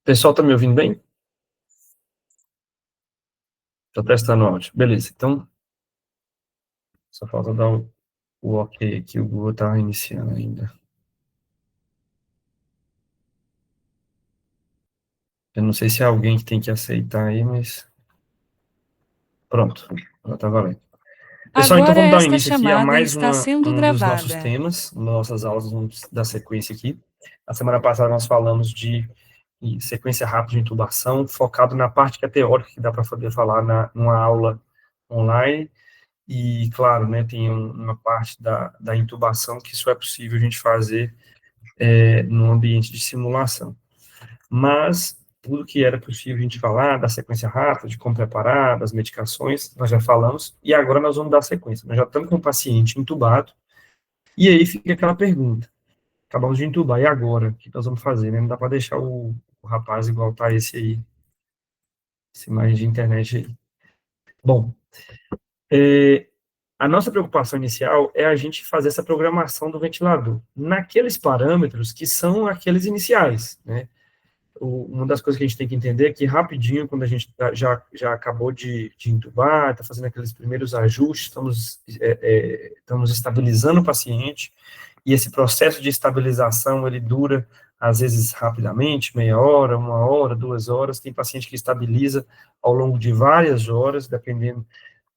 O pessoal tá me ouvindo bem? Tô testando o áudio. Beleza, então só falta dar o ok aqui, o Google tá iniciando ainda. Eu não sei se é alguém que tem que aceitar aí, mas pronto, já tá valendo. Pessoal, então Agora vamos dar um esta início aqui a chamada mais está sendo um dos nossos gravada. temas, nossas aulas, vamos dar sequência aqui. A semana passada nós falamos de sequência rápida de intubação, focado na parte que é teórica, que dá para poder falar numa aula online. E, claro, né, tem uma parte da intubação que só é possível a gente fazer no ambiente de simulação. Mas tudo que era possível a gente falar, da sequência rápida, de como preparar, das medicações, nós já falamos, e agora nós vamos dar sequência. Nós já estamos com o paciente entubado, e aí fica aquela pergunta, acabamos de entubar, e agora? O que nós vamos fazer, né? Não dá para deixar o rapaz igual tá esse aí, essa imagem de internet aí. Bom, a nossa preocupação inicial é a gente fazer essa programação do ventilador, naqueles parâmetros que são aqueles iniciais, né? Uma das coisas que a gente tem que entender é que rapidinho, quando a gente já acabou de entubar, está fazendo aqueles primeiros ajustes, estamos estabilizando o paciente, e esse processo de estabilização, ele dura, às vezes, rapidamente, meia hora, 1 hora, 2 horas, tem paciente que estabiliza ao longo de várias horas, dependendo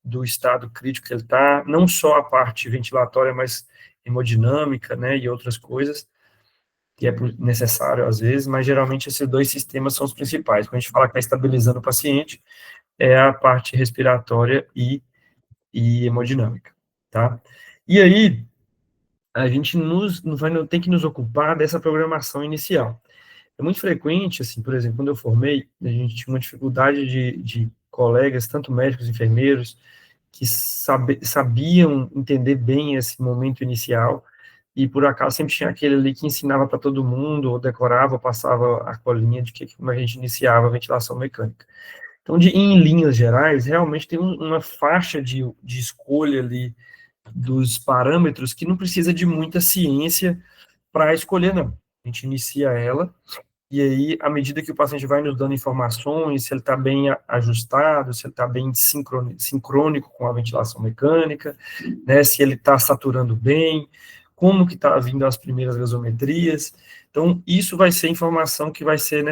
do estado crítico que ele está, não só a parte ventilatória, mas hemodinâmica, né, e outras coisas, que é necessário às vezes, mas geralmente esses dois sistemas são os principais. Quando a gente fala que está estabilizando o paciente, é a parte respiratória e hemodinâmica, tá? E aí, a gente tem que nos ocupar dessa programação inicial. É muito frequente, assim, por exemplo, quando eu formei, a gente tinha uma dificuldade de colegas, tanto médicos, enfermeiros, que sabiam entender bem esse momento inicial, e por acaso sempre tinha aquele ali que ensinava para todo mundo, ou decorava, ou passava a colinha de como a gente iniciava a ventilação mecânica. Então, em linhas gerais, realmente tem uma faixa de escolha ali dos parâmetros que não precisa de muita ciência para escolher, não. A gente inicia ela, e aí, à medida que o paciente vai nos dando informações, se ele está bem ajustado, se ele está bem sincrônico com a ventilação mecânica, né, se ele está saturando bem, como que está vindo as primeiras gasometrias. Então, isso vai ser informação que vai ser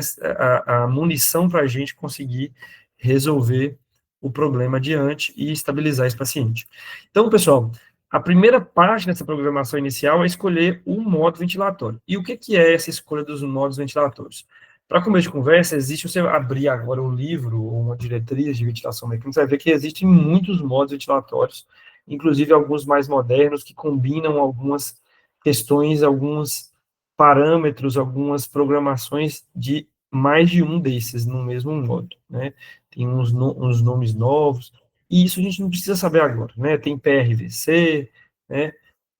a munição para a gente conseguir resolver o problema adiante e estabilizar esse paciente. Então, pessoal, a primeira parte dessa programação inicial é escolher o modo ventilatório. E o que é essa escolha dos modos ventilatórios? Para começo de conversa, existe, você abrir agora um livro ou uma diretriz de ventilação mecânica, você vai ver que existem muitos modos ventilatórios, inclusive alguns mais modernos, que combinam algumas questões, alguns parâmetros, algumas programações de mais de um desses no mesmo modo, né? Tem uns nomes novos, e isso a gente não precisa saber agora, né? Tem PRVC, né?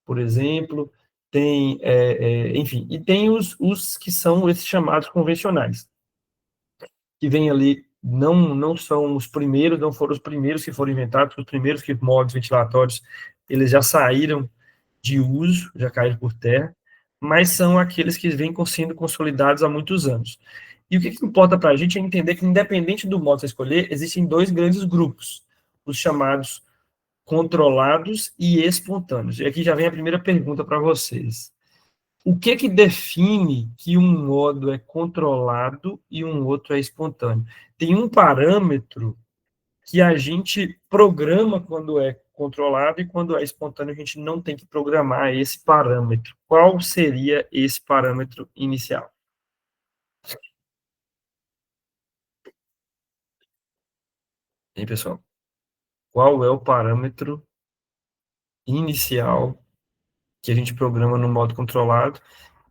Por exemplo, tem, enfim, e tem os que são esses chamados convencionais, que vêm ali, não são os primeiros, não foram os primeiros que foram inventados, os primeiros que modos ventilatórios, eles já saíram de uso, já caíram por terra, mas são aqueles que vêm sendo consolidados há muitos anos. E o que importa para a gente é entender que, independente do modo a escolher, existem dois grandes grupos, os chamados controlados e espontâneos. E aqui já vem a primeira pergunta para vocês. O que define que um modo é controlado e um outro é espontâneo? Tem um parâmetro que a gente programa quando é controlado e quando é espontâneo a gente não tem que programar esse parâmetro. Qual seria esse parâmetro inicial? E aí, pessoal? Qual é o parâmetro inicial que a gente programa no modo controlado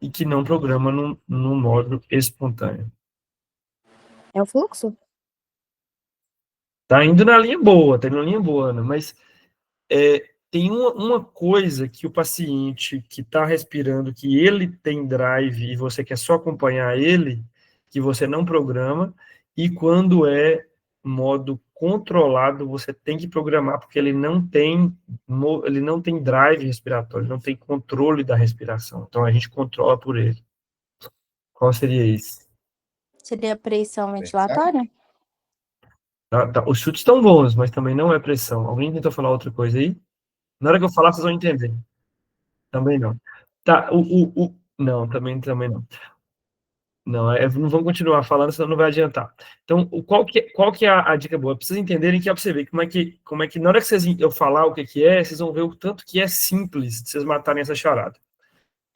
e que não programa no modo espontâneo? É o fluxo? Tá indo na linha boa, tá indo na linha boa, Ana, mas tem uma coisa que o paciente que está respirando, que ele tem drive e você quer só acompanhar ele, que você não programa, e quando é modo controlado, você tem que programar, porque ele não tem drive respiratório, não tem controle da respiração, então a gente controla por ele. Qual seria isso? Seria pressão ventilatória? Tá. Os chutes estão bons, mas também não é pressão. Alguém tentou falar outra coisa aí? Na hora que eu falar, vocês vão entender. Também não. Tá, não, também não. Não, não vamos continuar falando, senão não vai adiantar. Então, qual que é a dica boa? Pra vocês entenderem que é para você ver como é que, na hora que eu falar o que é, vocês vão ver o tanto que é simples de vocês matarem essa charada.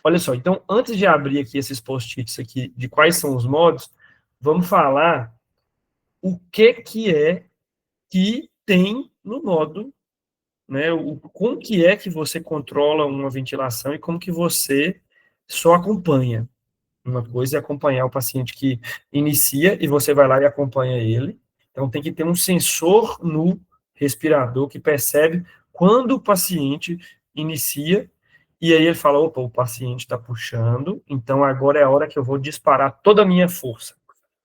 Olha só, então, antes de abrir aqui esses post-its aqui, de quais são os modos, vamos falar o que é que tem no modo, né? Como que é que você controla uma ventilação e como que você só acompanha. Uma coisa é acompanhar o paciente que inicia e você vai lá e acompanha ele. Então, tem que ter um sensor no respirador que percebe quando o paciente inicia e aí ele fala, opa, o paciente está puxando, então agora é a hora que eu vou disparar toda a minha força.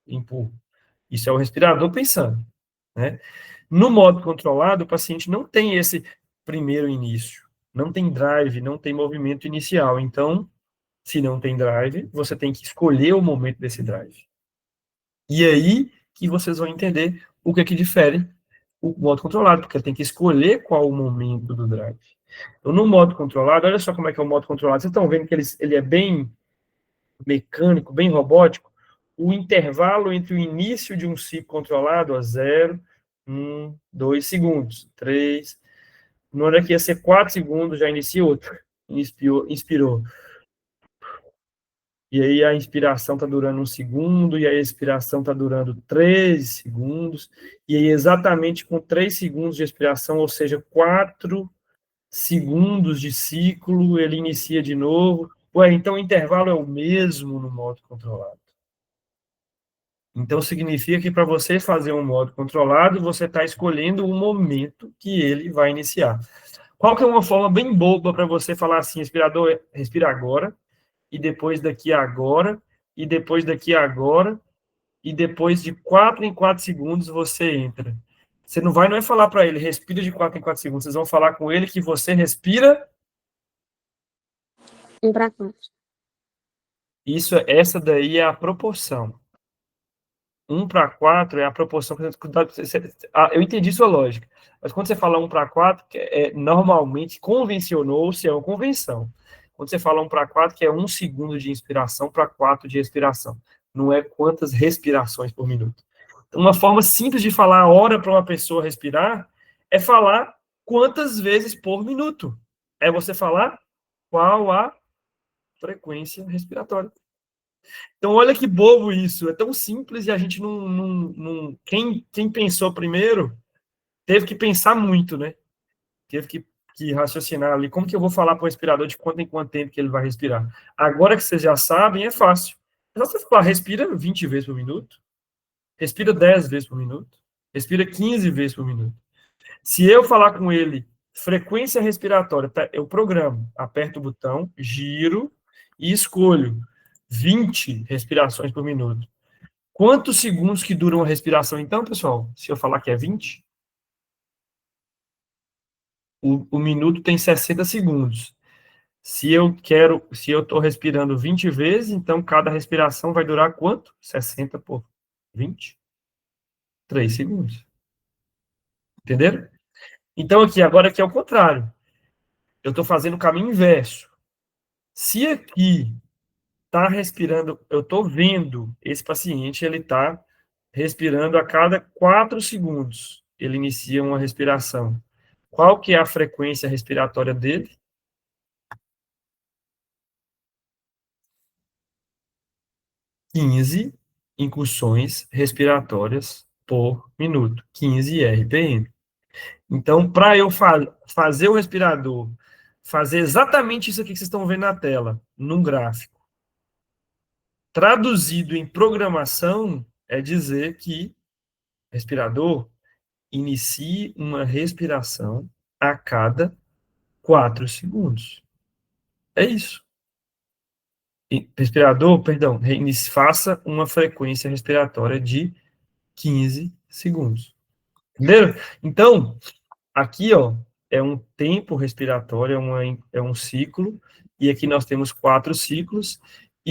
Empurro. Isso é o respirador pensando, né? No modo controlado, o paciente não tem esse primeiro início, não tem drive, não tem movimento inicial. Então, se não tem drive, você tem que escolher o momento desse drive. E aí que vocês vão entender o que difere o modo controlado, porque tem que escolher qual o momento do drive. Então, no modo controlado, olha só como é que é o modo controlado. Vocês estão vendo que ele é bem mecânico, bem robótico? O intervalo entre o início de um ciclo controlado, a 0, 1, 2 segundos, 3, na hora que ia ser 4 segundos, já inicia outro. Inspirou. E aí a inspiração está durando 1 segundo, e a expiração está durando 13 segundos, e aí exatamente com 3 segundos de expiração, ou seja, 4 segundos de ciclo, ele inicia de novo. Ué, então o intervalo é o mesmo no modo controlado. Então significa que para você fazer um modo controlado, você está escolhendo o momento que ele vai iniciar. Qual que é uma forma bem boba para você falar assim, respirador, respira agora, e depois daqui a agora, e depois daqui a agora, e depois de 4 em 4 segundos você entra. Você não é falar para ele, respira de 4 em 4 segundos, vocês vão falar com ele que você respira. 1 para 4. Essa daí é a proporção. 1 para 4 é a proporção. Eu entendi sua lógica, mas quando você fala 1 para 4, normalmente convencionou-se, é uma convenção. Quando você fala 1 para 4, que é 1 segundo de inspiração para 4 de expiração. Não é quantas respirações por minuto. Então, uma forma simples de falar a hora para uma pessoa respirar é falar quantas vezes por minuto. É você falar qual a frequência respiratória. Então, olha que bobo isso. É tão simples e a gente não. Quem pensou primeiro teve que pensar muito, né? Teve que raciocinar ali. Como que eu vou falar para o respirador de quanto em quanto tempo que ele vai respirar? Agora que vocês já sabem, é fácil. É só você falar, respira 20 vezes por minuto, respira 10 vezes por minuto, respira 15 vezes por minuto. Se eu falar com ele, frequência respiratória, eu programo, aperto o botão, giro e escolho 20 respirações por minuto. Quantos segundos que dura uma respiração, então, pessoal? Se eu falar que é 20? O minuto tem 60 segundos. Se eu estou respirando 20 vezes, então cada respiração vai durar quanto? 60 por 20? 3 segundos. Entenderam? Então, agora aqui é o contrário. Eu estou fazendo o caminho inverso. Se aqui está respirando, eu estou vendo esse paciente, ele está respirando a cada 4 segundos. Ele inicia uma respiração. Qual que é a frequência respiratória dele? 15 incursões respiratórias por minuto. 15 RPM. Então, para eu fazer o respirador fazer exatamente isso aqui que vocês estão vendo na tela, num gráfico, traduzido em programação, é dizer que respirador inicie uma respiração a cada 4 segundos. É isso. Respirador, perdão, faça uma frequência respiratória de 15 segundos. Entenderam? Então, aqui, ó, é um tempo respiratório, é um ciclo, e aqui nós temos 4 ciclos,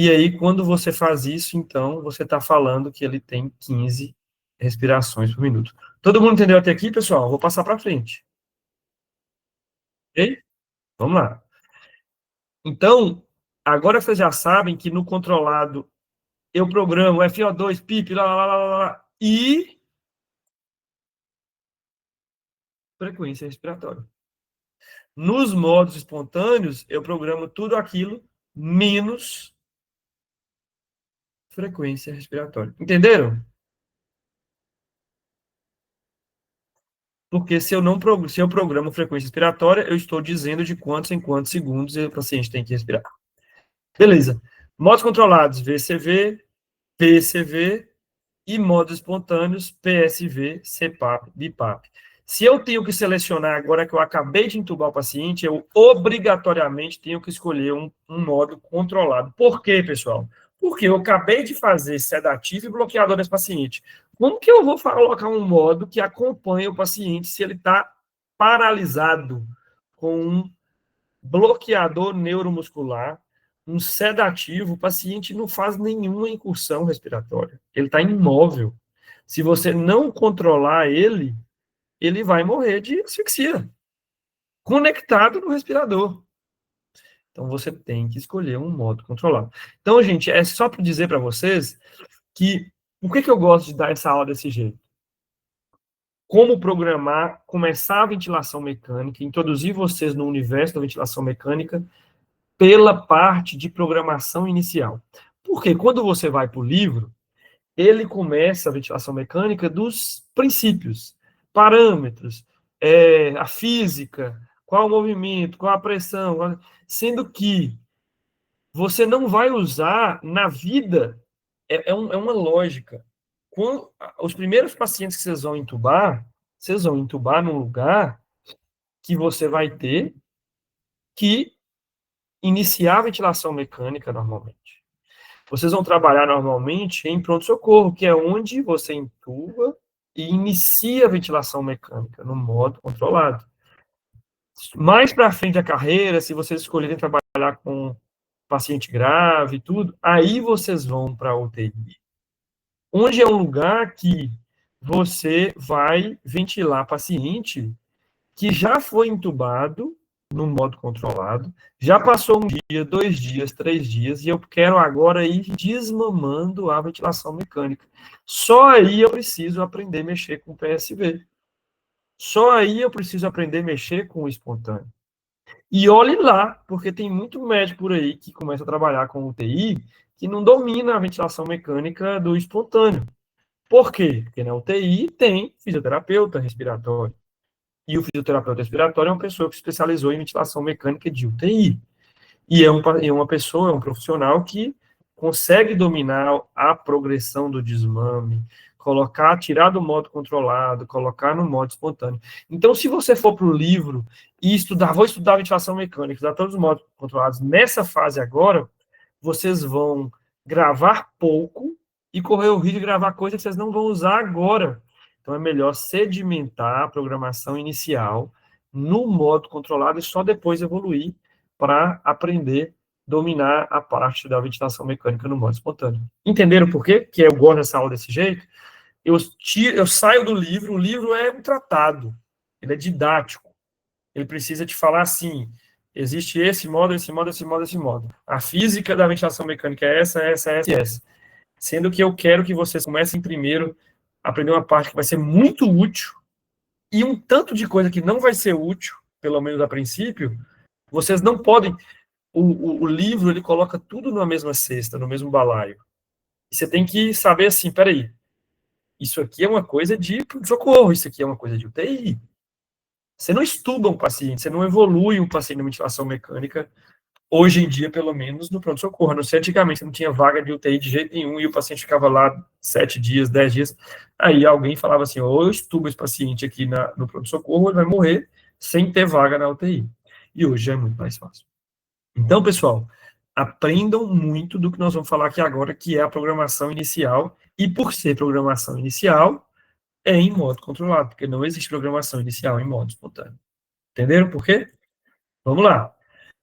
E aí, quando você faz isso, então, você está falando que ele tem 15 respirações por minuto. Todo mundo entendeu até aqui, pessoal? Vou passar para frente. Ok? Vamos lá. Então, agora vocês já sabem que no controlado eu programo FO2, PIP, lá, e frequência respiratória. Nos modos espontâneos, eu programo tudo aquilo menos frequência respiratória. Entenderam? Porque se eu programo frequência respiratória, eu estou dizendo de quantos em quantos segundos o paciente tem que respirar. Beleza. Modos controlados, VCV, PCV, e modos espontâneos, PSV, CPAP, BIPAP. Se eu tenho que selecionar agora que eu acabei de intubar o paciente, eu obrigatoriamente tenho que escolher um modo controlado. Por quê, pessoal? Porque eu acabei de fazer sedativo e bloqueador nesse paciente. Como que eu vou colocar um modo que acompanhe o paciente se ele está paralisado com um bloqueador neuromuscular, um sedativo, o paciente não faz nenhuma incursão respiratória. Ele está imóvel. Se você não controlar ele, ele vai morrer de asfixia, conectado no respirador. Então, você tem que escolher um modo controlado. Então, gente, é só para dizer para vocês que por que eu gosto de dar essa aula desse jeito? Como programar, começar a ventilação mecânica, introduzir vocês no universo da ventilação mecânica, pela parte de programação inicial. Porque quando você vai para o livro, ele começa a ventilação mecânica dos princípios, parâmetros, a física, qual o movimento, qual a pressão, sendo que você não vai usar na vida, é uma lógica. Quando, os primeiros pacientes que vocês vão entubar num lugar que você vai ter que iniciar a ventilação mecânica normalmente. Vocês vão trabalhar normalmente em pronto-socorro, que é onde você intuba e inicia a ventilação mecânica, no modo controlado. Mais para frente da carreira, se vocês escolherem trabalhar com paciente grave e tudo, aí vocês vão para a UTI. Onde é um lugar que você vai ventilar paciente que já foi intubado no modo controlado, já passou um dia, 2 dias, 3 dias, e eu quero agora ir desmamando a ventilação mecânica. Só aí eu preciso aprender a mexer com o PSV. Só aí eu preciso aprender a mexer com o espontâneo. E olhe lá, porque tem muito médico por aí que começa a trabalhar com UTI que não domina a ventilação mecânica do espontâneo. Por quê? Porque na UTI tem fisioterapeuta respiratório. E o fisioterapeuta respiratório é uma pessoa que se especializou em ventilação mecânica de UTI. E é uma pessoa, é um profissional que consegue dominar a progressão do desmame, tirar do modo controlado, colocar no modo espontâneo. Então, se você for para o livro e vou estudar ventilação mecânica, estudar todos os modos controlados nessa fase agora, vocês vão gravar pouco e correr o risco de gravar coisas que vocês não vão usar agora. Então, é melhor sedimentar a programação inicial no modo controlado e só depois evoluir para aprender a dominar a parte da ventilação mecânica no modo espontâneo. Entenderam por quê? Que eu gosto dessa aula desse jeito? Eu saio do livro, o livro é um tratado, ele é didático, ele precisa te falar assim, existe esse modo, esse modo, esse modo, esse modo. A física da ventilação mecânica é essa, essa, essa e essa. Sendo que eu quero que vocês comecem primeiro a aprender uma parte que vai ser muito útil e um tanto de coisa que não vai ser útil, pelo menos a princípio, vocês não podem. O livro, ele coloca tudo na mesma cesta, no mesmo balaio. E você tem que saber assim, peraí, isso aqui é uma coisa de socorro, isso aqui é uma coisa de UTI. Você não estuda um paciente, você não evolui um paciente na ventilação mecânica, hoje em dia, pelo menos, no pronto-socorro. Não sei, antigamente não tinha vaga de UTI de jeito nenhum, e o paciente ficava lá 7 dias, 10 dias. Aí alguém falava assim, ou eu estudo esse paciente aqui no pronto-socorro, ele vai morrer sem ter vaga na UTI. E hoje já é muito mais fácil. Então, pessoal, aprendam muito do que nós vamos falar aqui agora, que é a programação inicial, e por ser programação inicial, é em modo controlado, porque não existe programação inicial em modo espontâneo. Entenderam por quê? Vamos lá.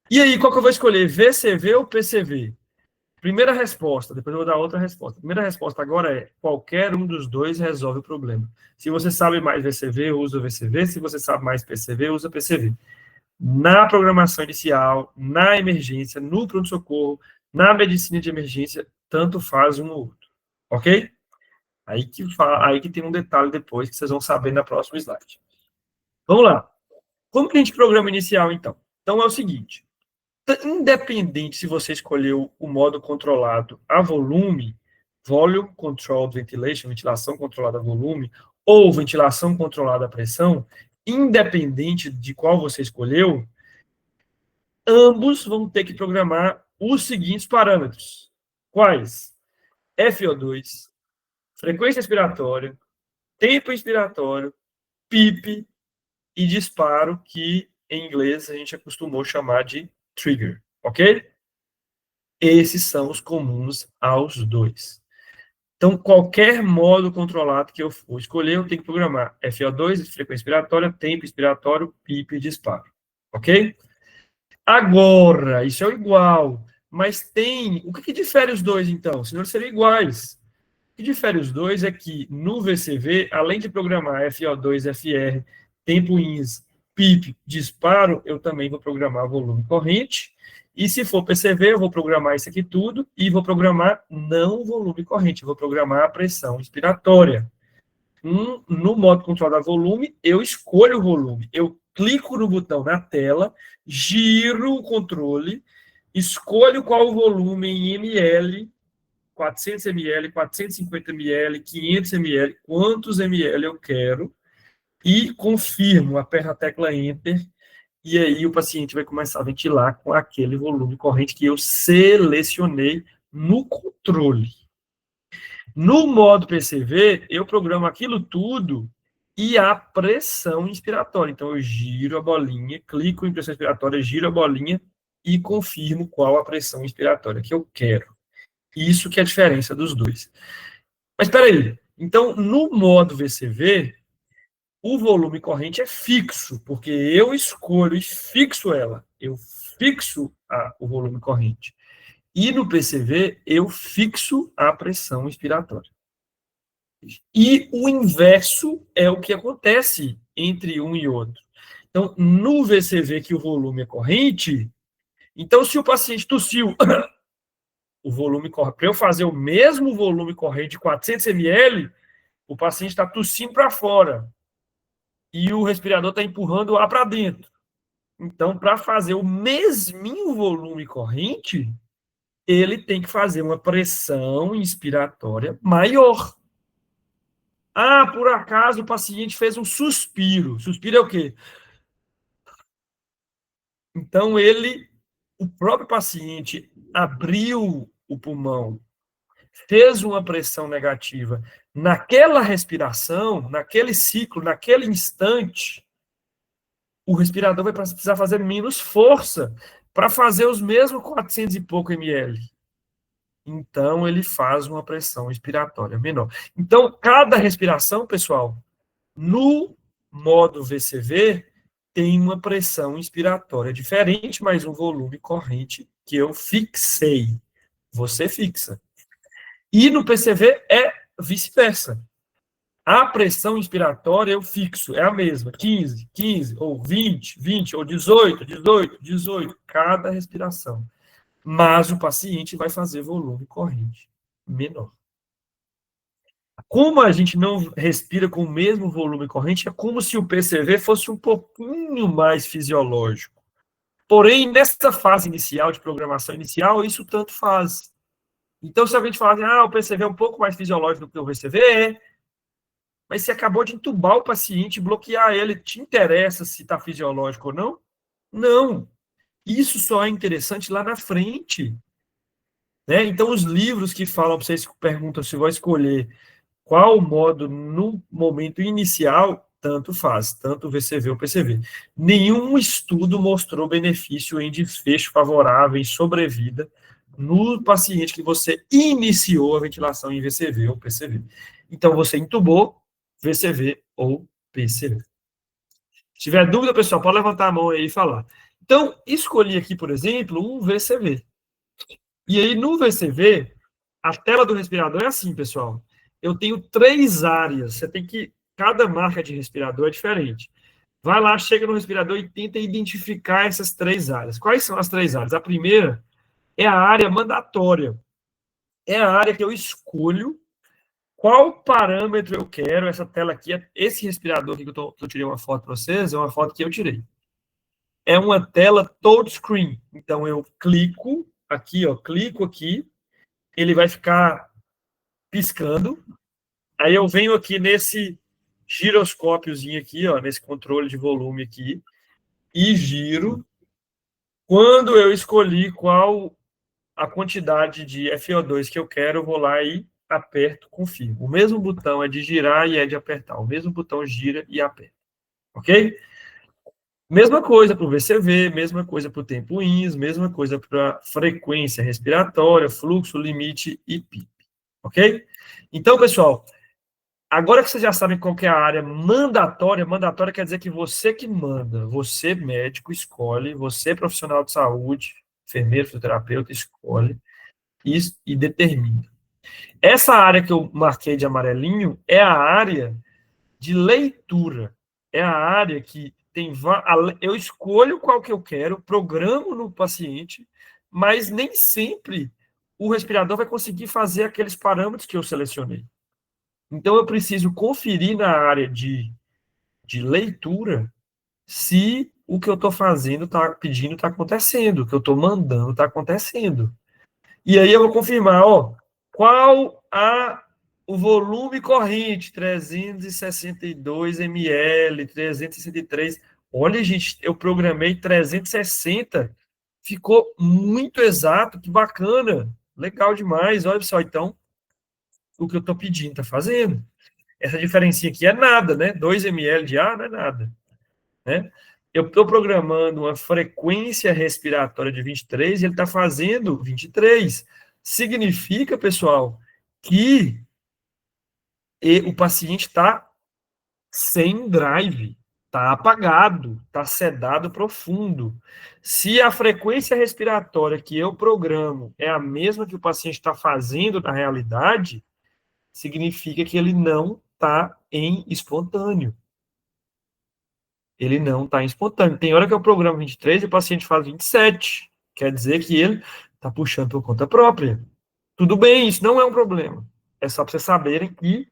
E aí, qual que eu vou escolher, VCV ou PCV? Primeira resposta, depois eu vou dar outra resposta. Primeira resposta agora é: qualquer um dos dois resolve o problema. Se você sabe mais VCV, usa o VCV. Se você sabe mais PCV, usa PCV. Na programação inicial, na emergência, no pronto-socorro, na medicina de emergência, tanto faz um ou outro. Ok? Aí que tem um detalhe depois que vocês vão saber na próxima slide. Vamos lá. Como que a gente programa inicial, então? Então é o seguinte: independente se você escolheu o modo controlado a volume, Volume Controlled Ventilation, ventilação controlada a volume, ou ventilação controlada a pressão, independente de qual você escolheu, ambos vão ter que programar os seguintes parâmetros. Quais? FO2, frequência expiratória, tempo expiratório, PIP e disparo, que em inglês a gente acostumou chamar de trigger, ok? Esses são os comuns aos dois. Então, qualquer modo controlado que eu for escolher, eu tenho que programar FO2, frequência expiratória, tempo expiratório, PIP e disparo, ok? Agora, isso é o igual, mas tem... O que difere os dois, então? Senão eles seriam iguais. O que difere os dois é que no VCV, além de programar FO2, FR, tempo INS, PIP, disparo, eu também vou programar volume corrente. E se for PCV, eu vou programar isso aqui tudo e vou programar não volume corrente, vou programar a pressão expiratória. No modo controlar volume, eu escolho o volume. Eu clico no botão na tela, giro o controle, escolho qual o volume em ml, 400 ml, 450 ml, 500 ml, quantos ml eu quero, e confirmo, aperto a tecla Enter, e aí o paciente vai começar a ventilar com aquele volume corrente que eu selecionei no controle. No modo PCV, eu programo aquilo tudo e a pressão inspiratória. Então, eu giro a bolinha, clico em pressão inspiratória, giro a bolinha e confirmo qual a pressão inspiratória que eu quero. Isso que é a diferença dos dois. Mas espera aí. Então, no modo VCV, o volume corrente é fixo, porque eu escolho e fixo ela. Eu fixo o volume corrente. E no PCV, eu fixo a pressão inspiratória. E o inverso é o que acontece entre um e outro. Então, no VCV, que o volume é corrente, então, se o paciente tossiu, o volume corrente, para eu fazer o mesmo volume corrente de 400 ml, o paciente está tossindo para fora e o respirador está empurrando o ar para dentro. Então, para fazer o mesminho volume corrente, ele tem que fazer uma pressão inspiratória maior. Ah, por acaso o paciente fez um suspiro. Suspiro é o quê? Então, o próprio paciente abriu o pulmão, fez uma pressão negativa. Naquela respiração, naquele ciclo, naquele instante, o respirador vai precisar fazer menos força para fazer os mesmos 400 e pouco ml. Então, ele faz uma pressão expiratória menor. Então, cada respiração, pessoal, no modo VCV, tem uma pressão inspiratória diferente, mas um volume corrente que eu fixei. Você fixa. E no PCV é vice-versa. A pressão inspiratória eu fixo, é a mesma, 15, 15, ou 20, 20, ou 18, 18, 18, cada respiração. Mas o paciente vai fazer volume corrente menor. Como a gente não respira com o mesmo volume corrente, é como se o PCV fosse um pouquinho mais fisiológico. Porém, nessa fase inicial, de programação inicial, isso tanto faz. Então, se a gente falar assim, o PCV é um pouco mais fisiológico do que o VCV, mas você acabou de entubar o paciente, bloquear ele, te interessa se está fisiológico ou não? Não. Isso só é interessante lá na frente. Né? Então, os livros que falam, vocês perguntam se vão escolher qual modo no momento inicial, tanto faz, tanto VCV ou PCV. Nenhum estudo mostrou benefício em desfecho favorável, em sobrevida, no paciente que você iniciou a ventilação em VCV ou PCV. Então, você entubou, VCV ou PCV. Se tiver dúvida, pessoal, pode levantar a mão aí e falar. Então, escolhi aqui, por exemplo, um VCV. E aí, no VCV, a tela do respirador é assim, pessoal. Eu tenho 3 áreas. Você tem que... Cada marca de respirador é diferente. Vai lá, chega no respirador e tenta identificar essas 3 áreas. Quais são as 3 áreas? A primeira é a área mandatória. É a área que eu escolho qual parâmetro eu quero. Essa tela aqui, esse respirador aqui que eu tirei uma foto para vocês, é uma foto que eu tirei. É uma tela touchscreen. Então, eu clico aqui, ó, clico aqui, ele vai ficar piscando. Aí eu venho aqui nesse giroscópiozinho aqui, ó, nesse controle de volume aqui, e giro. Quando eu escolhi qual a quantidade de FO2 que eu quero, eu vou lá e aperto, confirmo. O mesmo botão é de girar e é de apertar. O mesmo botão gira e aperta. Ok? Mesma coisa para o VCV, mesma coisa para o tempo INS, mesma coisa para frequência respiratória, fluxo, limite e PIP. Ok? Então, pessoal, agora que vocês já sabem qual que é a área mandatória, mandatória quer dizer que você que manda, você médico escolhe, você profissional de saúde, enfermeiro, fisioterapeuta, escolhe e determina. Essa área que eu marquei de amarelinho é a área de leitura. É a área que tem... Eu escolho qual que eu quero, programo no paciente, mas nem sempre o respirador vai conseguir fazer aqueles parâmetros que eu selecionei. Então, eu preciso conferir na área de leitura se o que eu estou fazendo, está pedindo, está acontecendo, o que eu estou mandando está acontecendo. E aí eu vou confirmar, ó, qual o volume corrente, 362 ml, 363. Olha, gente, eu programei 360, ficou muito exato, que bacana, legal demais. Olha só, então, o que eu estou pedindo está fazendo. Essa diferencinha aqui é nada, né? 2 ml de ar não é nada, né? Eu estou programando uma frequência respiratória de 23 e ele está fazendo 23. Significa, pessoal, que o paciente está sem drive, está apagado, está sedado profundo. Se a frequência respiratória que eu programo é a mesma que o paciente está fazendo na realidade, significa que ele não está em espontâneo. Ele não está em espontâneo. Tem hora que eu programo 23 e o paciente faz 27. Quer dizer que ele está puxando por conta própria. Tudo bem, isso não é um problema. É só para vocês saberem que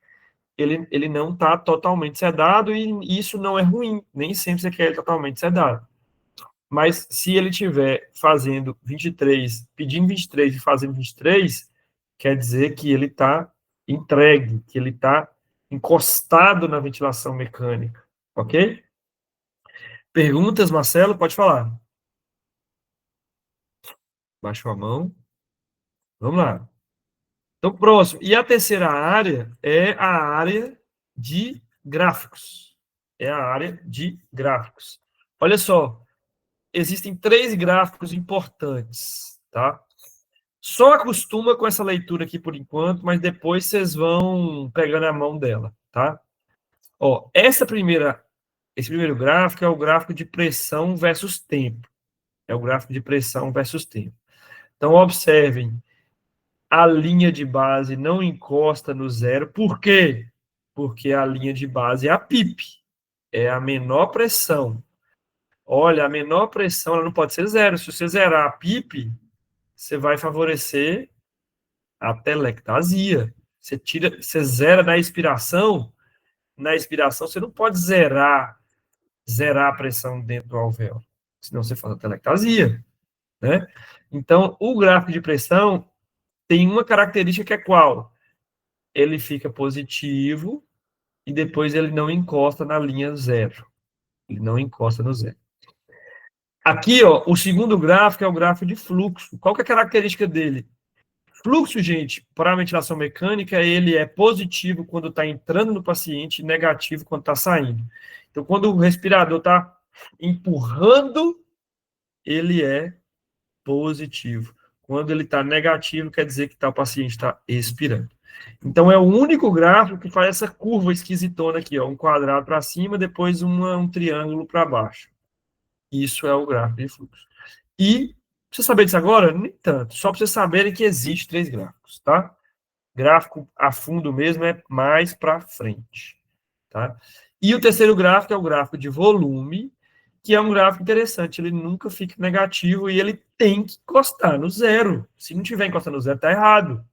ele não está totalmente sedado e isso não é ruim. Nem sempre você quer ele totalmente sedado. Mas se ele estiver fazendo 23, pedindo 23 e fazendo 23, quer dizer que ele está entregue, que ele está encostado na ventilação mecânica. Ok? Perguntas, Marcelo? Pode falar. Baixou a mão. Vamos lá. Então, próximo. E a terceira área é a área de gráficos. É a área de gráficos. Olha só, existem 3 gráficos importantes, tá? Só acostuma com essa leitura aqui por enquanto, mas depois vocês vão pegando a mão dela, tá? Ó, esse primeiro gráfico é o gráfico de pressão versus tempo. É o gráfico de pressão versus tempo. Então, observem, a linha de base não encosta no zero. Por quê? Porque a linha de base é a PIP, é a menor pressão. Olha, a menor pressão ela não pode ser zero. Se você zerar a PIP, você vai favorecer a telectasia. Você zera na expiração você não pode zerar a pressão dentro do alvéolo, senão você faz a telectasia, né? Então, o gráfico de pressão tem uma característica que é qual? Ele fica positivo e depois ele não encosta na linha zero. Ele não encosta no zero. Aqui, ó, o segundo gráfico é o gráfico de fluxo. Qual que é a característica dele? Fluxo, gente, para a ventilação mecânica, ele é positivo quando está entrando no paciente e negativo quando está saindo. Então, quando o respirador está empurrando, ele é positivo. Quando ele está negativo, quer dizer que o paciente está expirando. Então, é o único gráfico que faz essa curva esquisitona aqui, ó, um quadrado para cima, depois um triângulo para baixo. Isso é o gráfico de fluxo. E Precisa saber disso agora? Nem tanto. Só para vocês saberem que existe 3 gráficos, tá? Gráfico a fundo mesmo é mais para frente, tá? E o terceiro gráfico é o gráfico de volume, que é um gráfico interessante. Ele nunca fica negativo e ele tem que encostar no zero. Se não tiver encostando no zero, tá errado.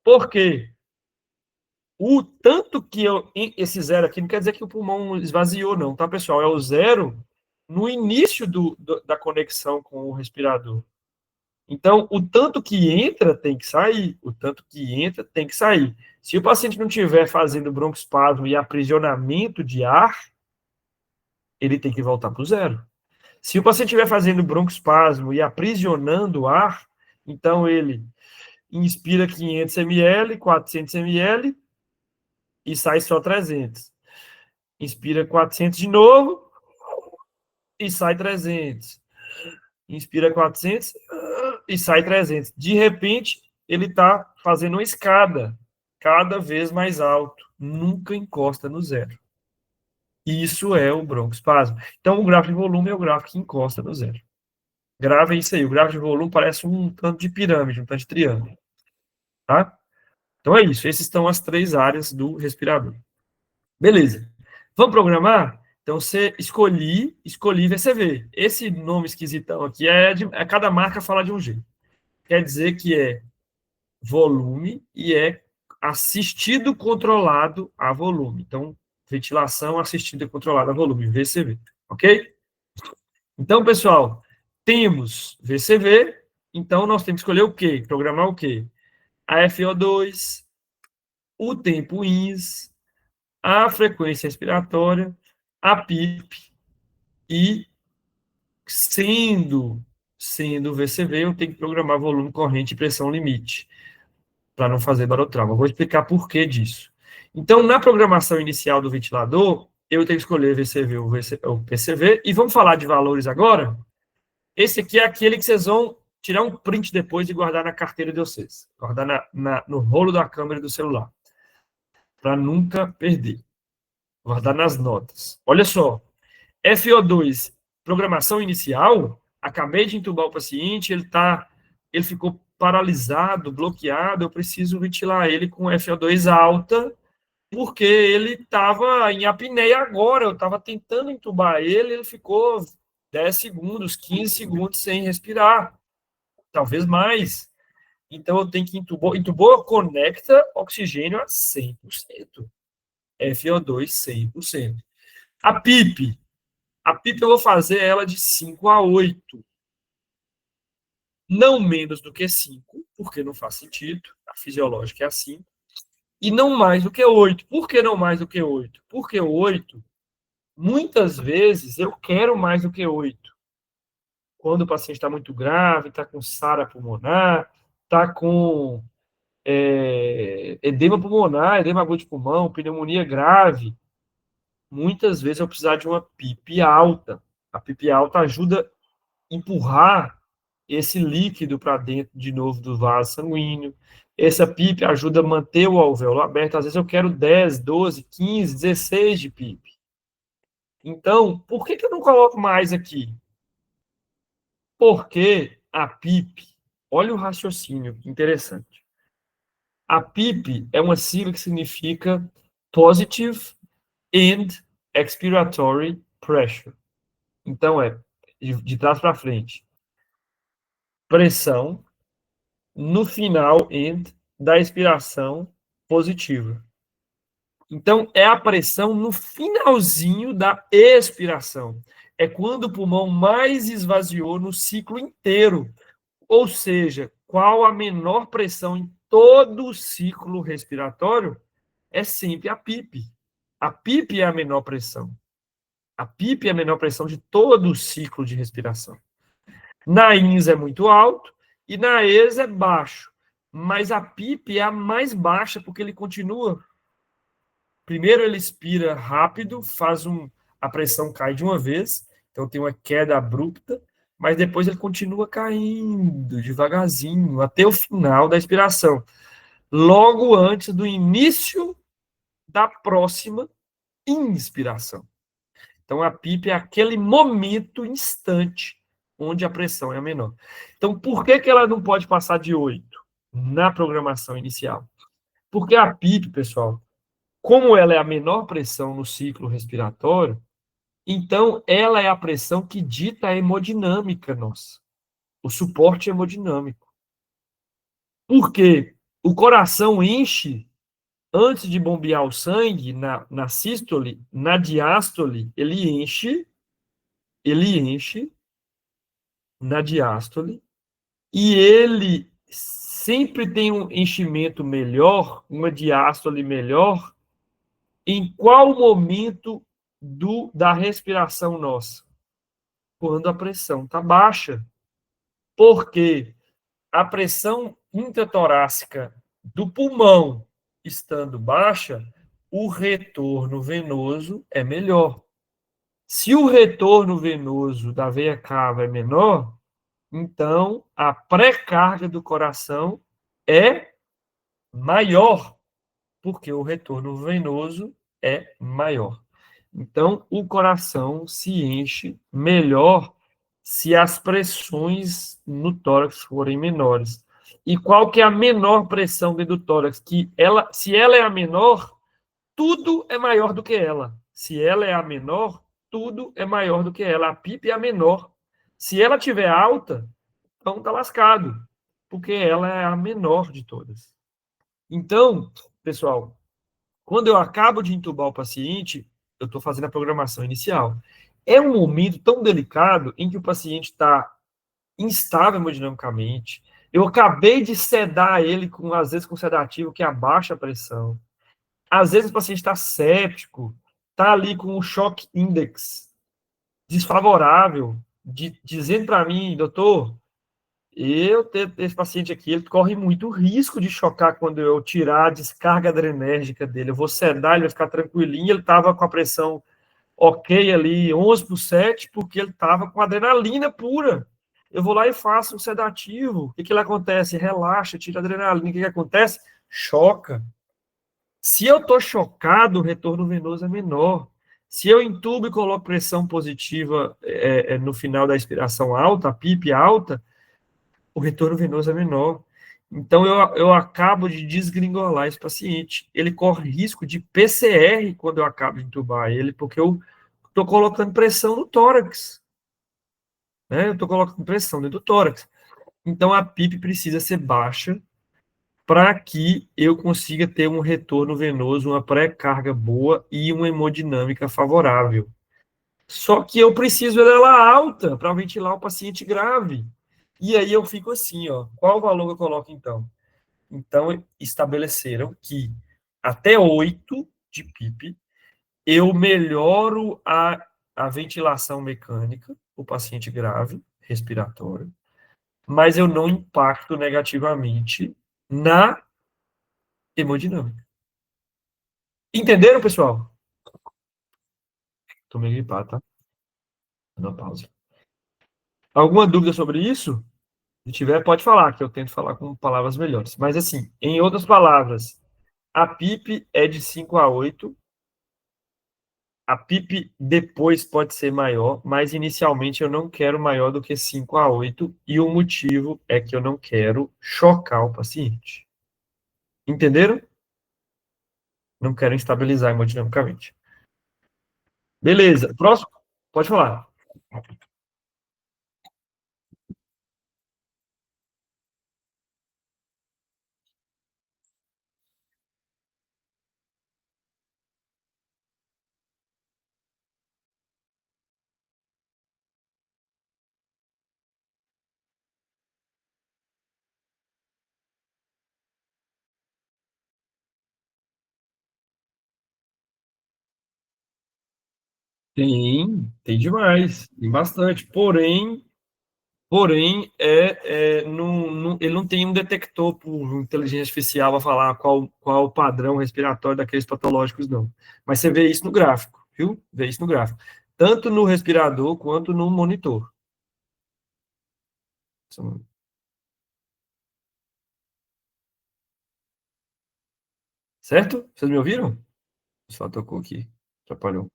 Por quê? O tanto que esse zero aqui não quer dizer que o pulmão esvaziou, não, tá, pessoal? É o zero no início da conexão com o respirador. Então, o tanto que entra tem que sair, o tanto que entra tem que sair. Se o paciente não estiver fazendo broncoespasmo e aprisionamento de ar, ele tem que voltar para o zero. Se o paciente estiver fazendo broncoespasmo e aprisionando o ar, então ele inspira 500 ml, 400 ml e sai só 300. Inspira 400 de novo e sai 300. Inspira 400 e sai 300. De repente, ele está fazendo uma escada cada vez mais alto. Nunca encosta no zero. Isso é o broncoespasmo. Então, o gráfico de volume é o gráfico que encosta no zero. Grave isso aí. O gráfico de volume parece um tanto de pirâmide, um tanto de triângulo. Tá? Então, é isso. Essas são as 3 áreas do respirador. Beleza. Vamos programar? Então, você escolhi VCV. Esse nome esquisitão aqui cada marca fala de um jeito. Quer dizer que é volume e é assistido controlado a volume. Então, ventilação assistida controlada a volume, VCV. Ok? Então, pessoal, temos VCV, então nós temos que escolher o quê? Programar o quê? A FO2, o tempo INS, a frequência respiratória, a PIP e, sendo VCV, eu tenho que programar volume, corrente e pressão limite, para não fazer barotrauma. Vou explicar por que disso. Então, na programação inicial do ventilador, eu tenho que escolher VCV ou PCV, e vamos falar de valores agora. Esse aqui é aquele que vocês vão tirar um print depois e guardar na carteira de vocês, guardar no rolo da câmera do celular, para nunca perder. Guardar nas notas. Olha só, FO2, programação inicial, acabei de entubar o paciente, ele ficou paralisado, bloqueado, eu preciso ventilar ele com FO2 alta, porque ele estava em apneia agora, eu estava tentando entubar ele ficou 10 segundos, 15 segundos sem respirar, talvez mais. Então eu tenho que entubou, conecta oxigênio a 100%. FO2 100%. A PIP eu vou fazer ela de 5 a 8. Não menos do que 5, porque não faz sentido. A fisiológica é assim. E não mais do que 8. Por que não mais do que 8? Porque 8, muitas vezes, eu quero mais do que 8. Quando o paciente está muito grave, está com SARA pulmonar, está com edema pulmonar, edema agudo de pulmão, pneumonia grave, muitas vezes eu precisar de uma PIP alta. A PIP alta ajuda a empurrar esse líquido para dentro de novo do vaso sanguíneo. Essa PIP ajuda a manter o alvéolo aberto. Às vezes eu quero 10, 12, 15, 16 de PIP. Então, por que eu não coloco mais aqui? Porque a PIP, olha o raciocínio, que interessante. A PIP é uma sigla que significa Positive End Expiratory Pressure. Então, é de trás para frente. Pressão no final end da expiração positiva. Então, é a pressão no finalzinho da expiração. É quando o pulmão mais esvaziou no ciclo inteiro. Ou seja, qual a menor pressão em todo o ciclo respiratório? É sempre a PIP. A PIP é a menor pressão. A PIP é a menor pressão de todo o ciclo de respiração. Na INS é muito alto e na ES é baixo. Mas a PIP é a mais baixa porque ele continua. Primeiro ele expira rápido, a pressão cai de uma vez, então tem uma queda abrupta, mas depois ele continua caindo devagarzinho até o final da expiração. Logo antes do início da próxima inspiração. Então, a PIP é aquele momento instante onde a pressão é a menor. Então, por que que ela não pode passar de 8 na programação inicial? Porque a PIP, pessoal, como ela é a menor pressão no ciclo respiratório, então ela é a pressão que dita a hemodinâmica nossa, o suporte hemodinâmico. Por quê? O coração enche antes de bombear o sangue na sístole, na diástole, ele enche na diástole, e ele sempre tem um enchimento melhor, uma diástole melhor, em qual momento da respiração nossa? Quando a pressão está baixa. Porque a pressão intratorácica do pulmão estando baixa, o retorno venoso é melhor. Se o retorno venoso da veia cava é menor, então a pré-carga do coração é maior, porque o retorno venoso é maior. Então, o coração se enche melhor se as pressões no tórax forem menores. E qual que é a menor pressão dentro do tórax? Se ela é a menor, tudo é maior do que ela. Se ela é a menor, tudo é maior do que ela. A PIP é a menor. Se ela tiver alta, então tá lascado, porque ela é a menor de todas. Então, pessoal, quando eu acabo de entubar o paciente, eu estou fazendo a programação inicial. É um momento tão delicado em que o paciente está instável hemodinamicamente. Eu acabei de sedar ele, às vezes, com sedativo que abaixa a pressão. Às vezes o paciente está séptico, está ali com o choque index desfavorável, dizendo para mim, doutor, esse paciente aqui, ele corre muito risco de chocar quando eu tirar a descarga adrenérgica dele. Eu vou sedar, ele vai ficar tranquilinho, ele estava com a pressão ok ali, 11/7, porque ele estava com adrenalina pura. Eu vou lá e faço um sedativo. O que que ele acontece? Relaxa, tira a adrenalina. O que que acontece? Choca. Se eu estou chocado, o retorno venoso é menor. Se eu entubo e coloco pressão positiva no final da expiração alta, a PIP alta, o retorno venoso é menor. Então, eu acabo de desgringolar esse paciente. Ele corre risco de PCR quando eu acabo de entubar ele, porque eu estou colocando pressão no tórax. Né? Eu estou colocando pressão dentro do tórax. Então, a PIP precisa ser baixa para que eu consiga ter um retorno venoso, uma pré-carga boa e uma hemodinâmica favorável. Só que eu preciso dela alta para ventilar o paciente grave. E aí eu fico assim, ó, qual o valor que eu coloco então? Então, estabeleceram que até 8 de PIP, eu melhoro a ventilação mecânica, o paciente grave, respiratório, mas eu não impacto negativamente na hemodinâmica. Entenderam, pessoal? Tô meio gripado, tá? Dá uma pausa. Alguma dúvida sobre isso? Se tiver, pode falar, que eu tento falar com palavras melhores. Mas, assim, em outras palavras, a PIP é de 5 a 8. A PIP depois pode ser maior, mas inicialmente eu não quero maior do que 5 a 8, e o motivo é que eu não quero chocar o paciente. Entenderam? Não quero instabilizar hemodinamicamente. Beleza. Próximo. Pode falar. Tem demais, tem bastante. Porém, ele não tem um detector por inteligência artificial a falar qual o padrão respiratório daqueles patológicos, não. Mas você vê isso no gráfico, viu? Vê isso no gráfico. Tanto no respirador quanto no monitor. Certo? Vocês me ouviram? Só tocou aqui. Atrapalhou.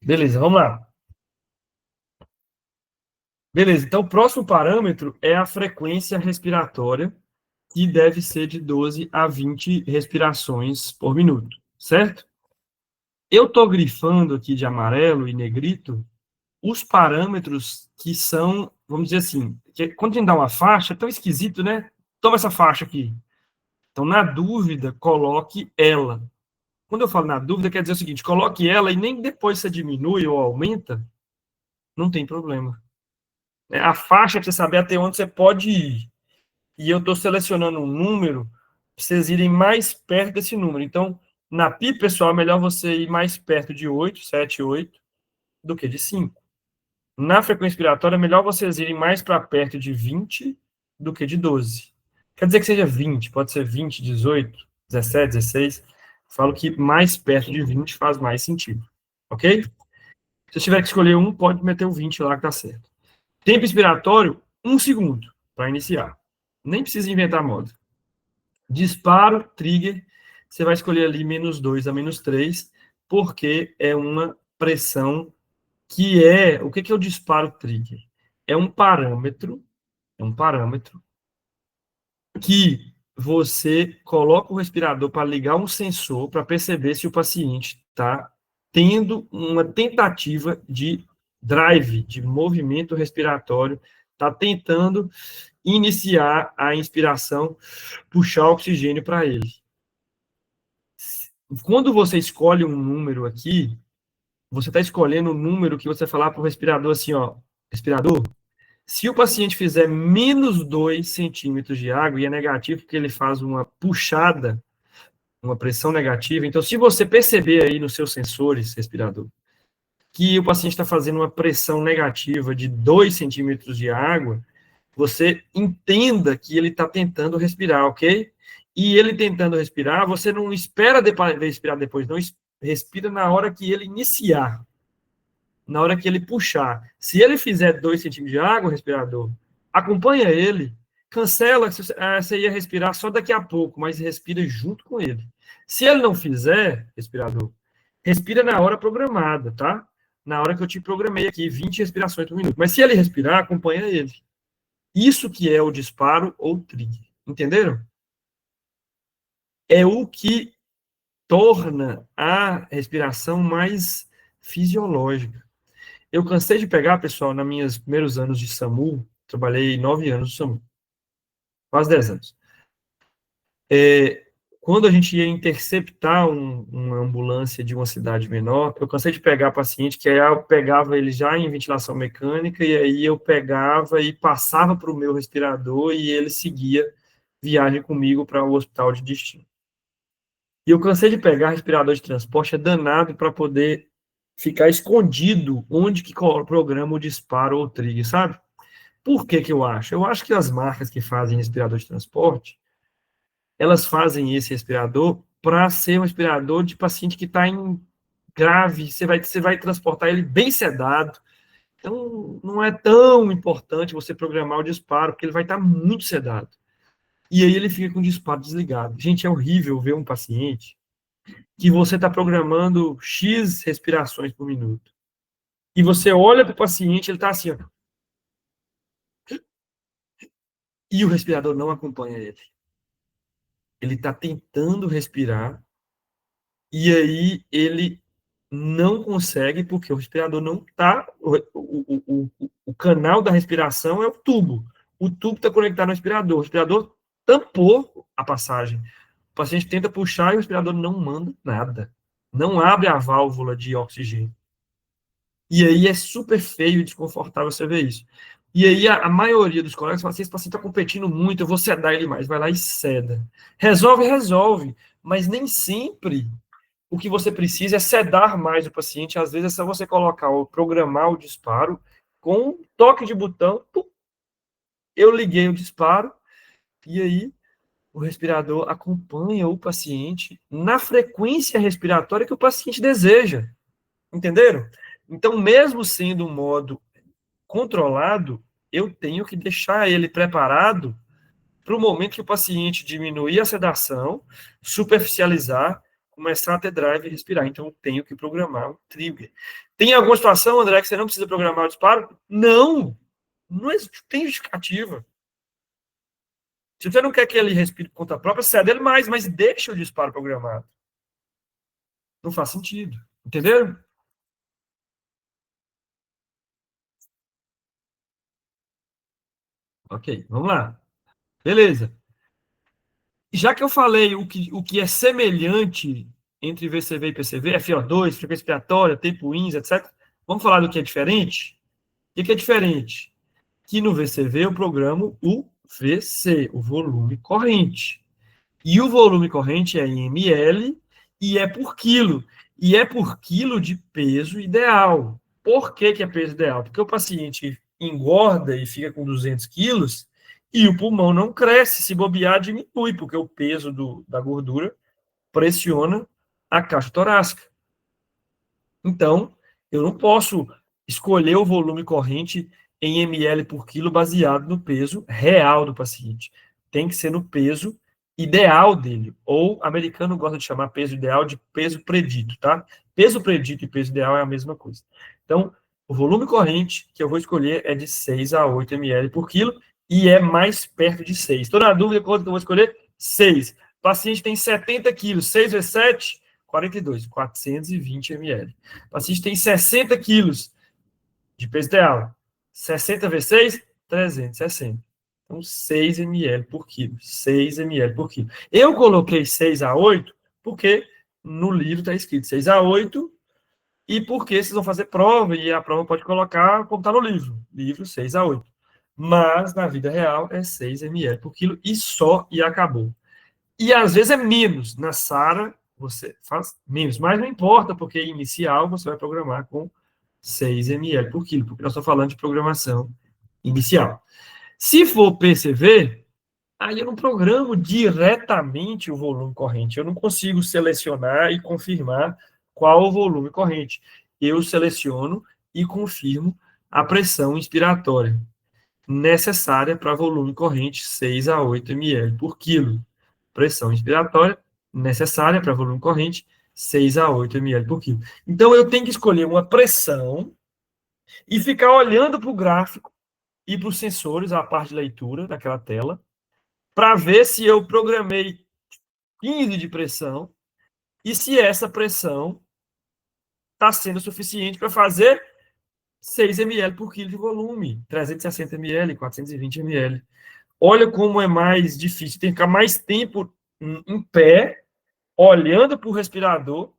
Beleza, vamos lá. Beleza, então o próximo parâmetro é a frequência respiratória, que deve ser de 12 a 20 respirações por minuto, certo? Eu estou grifando aqui de amarelo e negrito os parâmetros que são, vamos dizer assim, que quando a gente dá uma faixa, é tão esquisito, né? Toma essa faixa aqui. Então, na dúvida, coloque ela. Quando eu falo na dúvida, quer dizer o seguinte, coloque ela e nem depois você diminui ou aumenta, não tem problema. A faixa é para você saber até onde você pode ir. E eu estou selecionando um número para vocês irem mais perto desse número. Então, na PI, pessoal, é melhor você ir mais perto de 8, 7, 8, do que de 5. Na frequência respiratória, é melhor vocês irem mais para perto de 20 do que de 12. Quer dizer que seja 20, pode ser 20, 18, 17, 16. Falo que mais perto de 20 faz mais sentido. Ok? Se tiver que escolher um, pode meter o 20 lá que tá certo. Tempo expiratório, 1 segundo para iniciar. Nem precisa inventar modo. Disparo, trigger, você vai escolher ali -2 a -3, porque é uma pressão que é... O que é o disparo trigger? É um parâmetro que você coloca o respirador para ligar um sensor para perceber se o paciente está tendo uma tentativa de drive, de movimento respiratório, está tentando iniciar a inspiração, puxar oxigênio para ele. Quando você escolhe um número aqui, você está escolhendo um número que você falar para o respirador assim, ó, respirador, se o paciente fizer -2 centímetros de água, e é negativo porque ele faz uma puxada, uma pressão negativa, então se você perceber aí nos seus sensores respirador, que o paciente está fazendo uma pressão negativa de 2 centímetros de água, você entenda que ele está tentando respirar, ok? E ele tentando respirar, você não espera respirar depois, não, respira na hora que ele iniciar, na hora que ele puxar. Se ele fizer 2 centímetros de água, respirador, acompanha ele, cancela, você ia respirar só daqui a pouco, mas respira junto com ele. Se ele não fizer, respirador, respira na hora programada, tá? Na hora que eu te programei aqui, 20 respirações por minuto. Mas se ele respirar, acompanha ele. Isso que é o disparo ou trigger. Entenderam? É o que torna a respiração mais fisiológica. Eu cansei de pegar, pessoal, nos meus primeiros anos de SAMU, trabalhei 9 anos no SAMU, quase 10 anos. Quando a gente ia interceptar uma ambulância de uma cidade menor, eu cansei de pegar paciente que aí eu pegava ele já em ventilação mecânica, e aí eu pegava e passava para o meu respirador, e ele seguia viagem comigo para o hospital de destino. E eu cansei de pegar respirador de transporte, é danado para poder ficar escondido onde que programa o disparo ou o trigger, sabe? Por que que eu acho? Eu acho que as marcas que fazem respirador de transporte, elas fazem esse respirador para ser um respirador de paciente que está em grave, você vai transportar ele bem sedado. Então, não é tão importante você programar o disparo, porque ele vai estar muito sedado. E aí ele fica com o disparo desligado. Gente, é horrível ver um paciente que você está programando X respirações por minuto. E você olha para o paciente, ele está assim, ó, e o respirador não acompanha ele. Ele está tentando respirar, e aí ele não consegue, porque o respirador não está... O canal da respiração é o tubo. O tubo está conectado no respirador. O respirador tampou a passagem. O paciente tenta puxar e o respirador não manda nada. Não abre a válvula de oxigênio. E aí é super feio e desconfortável você ver isso. E aí a maioria dos colegas fala assim, esse paciente está competindo muito, eu vou sedar ele mais. Vai lá e ceda. Resolve, mas nem sempre o que você precisa é sedar mais o paciente. Às vezes é só você colocar ou programar o disparo com um toque de botão, pum, eu liguei o disparo, e aí o respirador acompanha o paciente na frequência respiratória que o paciente deseja. Entenderam? Então, mesmo sendo um modo controlado, eu tenho que deixar ele preparado para o momento que o paciente diminuir a sedação, superficializar, começar a ter drive e respirar. Então, eu tenho que programar um trigger. Tem alguma situação, André, que você não precisa programar o disparo? Não! Não tem justificativa. Se você não quer que ele respire por conta própria, cede ele mais, mas deixa o disparo programado. Não faz sentido. Entenderam? Ok, vamos lá. Beleza. Já que eu falei o que é semelhante entre VCV e PCV, FO2, frequência expiratória, tempo INS, etc., vamos falar do que é diferente? O que é diferente? Que no VCV eu programo o VC, o volume corrente. E o volume corrente é em ml e é por quilo. E é por quilo de peso ideal. Por que é peso ideal? Porque o paciente engorda e fica com 200 quilos e o pulmão não cresce. Se bobear, diminui, porque o peso da gordura pressiona a caixa torácica. Então, eu não posso escolher o volume corrente em ml por quilo baseado no peso real do paciente. Tem que ser no peso ideal dele. Ou americano gosta de chamar peso ideal de peso predito, tá? Peso predito e peso ideal é a mesma coisa. Então, o volume corrente que eu vou escolher é de 6 a 8 ml por quilo e é mais perto de 6. Estou na dúvida quanto que eu vou escolher? 6. O paciente tem 70 quilos, 6 vezes 7, 42, 420 ml. O paciente tem 60 quilos de peso ideal. 60 vezes 6, 360. Então, 6 ml por quilo. 6 ml por quilo. Eu coloquei 6 a 8 porque no livro está escrito 6 a 8 e porque vocês vão fazer prova e a prova pode colocar como está no livro. Livro 6 a 8. Mas na vida real é 6 ml por quilo e só e acabou. E às vezes é menos. Na SARA, você faz menos. Mas não importa, porque inicial você vai programar com 6 ml por quilo, porque nós estamos falando de programação inicial. Se for PCV, aí eu não programo diretamente o volume corrente. Eu não consigo selecionar e confirmar qual o volume corrente. Eu seleciono e confirmo a pressão inspiratória necessária para volume corrente 6 a 8 ml por quilo. Pressão inspiratória necessária para volume corrente 6 a 8 ml por quilo. Então, eu tenho que escolher uma pressão e ficar olhando para o gráfico e para os sensores, a parte de leitura daquela tela, para ver se eu programei 15 de pressão e se essa pressão está sendo suficiente para fazer 6 ml por quilo de volume, 360 ml, 420 ml. Olha como é mais difícil, tem que ficar mais tempo em pé, olhando para o respirador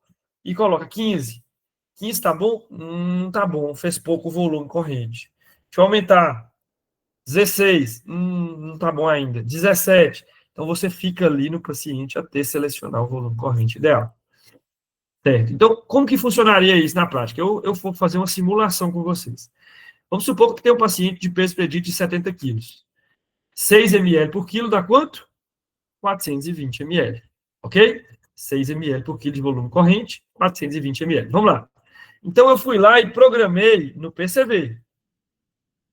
e coloca 15. 15 tá bom? Não tá bom, fez pouco volume corrente. Deixa eu aumentar. 16, não tá bom ainda. 17. Então você fica ali no paciente até selecionar o volume corrente ideal. Certo. Então, como que funcionaria isso na prática? Eu vou fazer uma simulação com vocês. Vamos supor que tem um paciente de peso predito de 70 quilos. 6 ml por quilo dá quanto? 420 ml. Ok? 6 ml por quilo de volume corrente, 420 ml. Vamos lá. Então, eu fui lá e programei no PCV.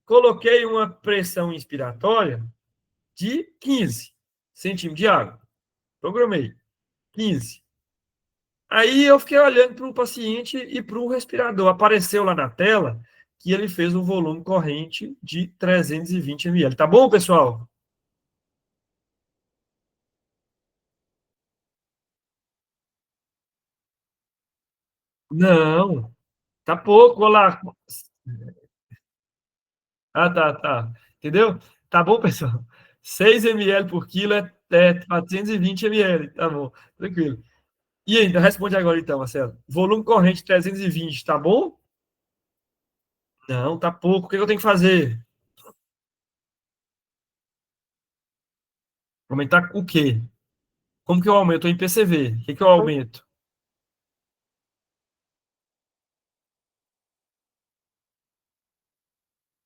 Coloquei uma pressão inspiratória de 15 centímetros de água. Programei. 15. Aí eu fiquei olhando para o paciente e para o respirador. Apareceu lá na tela que ele fez um volume corrente de 320 ml. Tá bom, pessoal? Não, tá pouco, olha lá. Ah, tá. Entendeu? Tá bom, pessoal? 6 ml por quilo é 420 ml. Tá bom, tranquilo. E ainda, responde agora então, Marcelo. Volume corrente 320, tá bom? Não, tá pouco. O que eu tenho que fazer? Aumentar o quê? Como que eu aumento? Em PCV. O que eu aumento?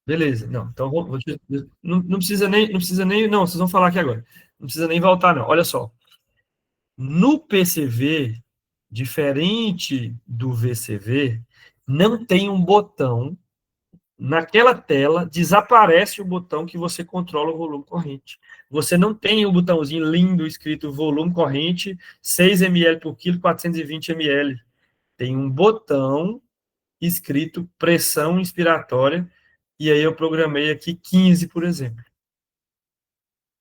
Beleza. Não, então não precisa nem, não, vocês vão falar aqui agora. Não precisa nem voltar, não. Olha só. No PCV, diferente do VCV, não tem um botão naquela tela desaparece o botão que você controla o volume corrente. Você não tem um botãozinho lindo escrito volume corrente, 6 ml por quilo, 420 ml. Tem um botão escrito pressão inspiratória, e aí eu programei aqui 15, por exemplo.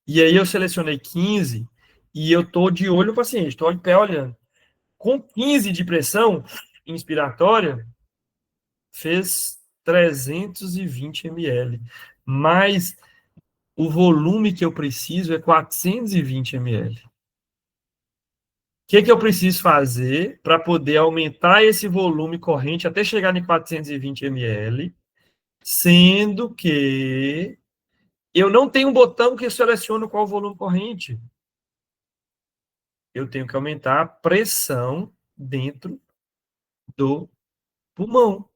E aí eu selecionei 15 e eu estou de olho no paciente, estou em pé olhando. Com 15 de pressão inspiratória, fez 320 ml. Mas o volume que eu preciso é 420 ml. O que eu preciso fazer para poder aumentar esse volume corrente até chegar em 420 ml, sendo que eu não tenho um botão que seleciona qual o volume corrente. Eu tenho que aumentar a pressão dentro do pulmão.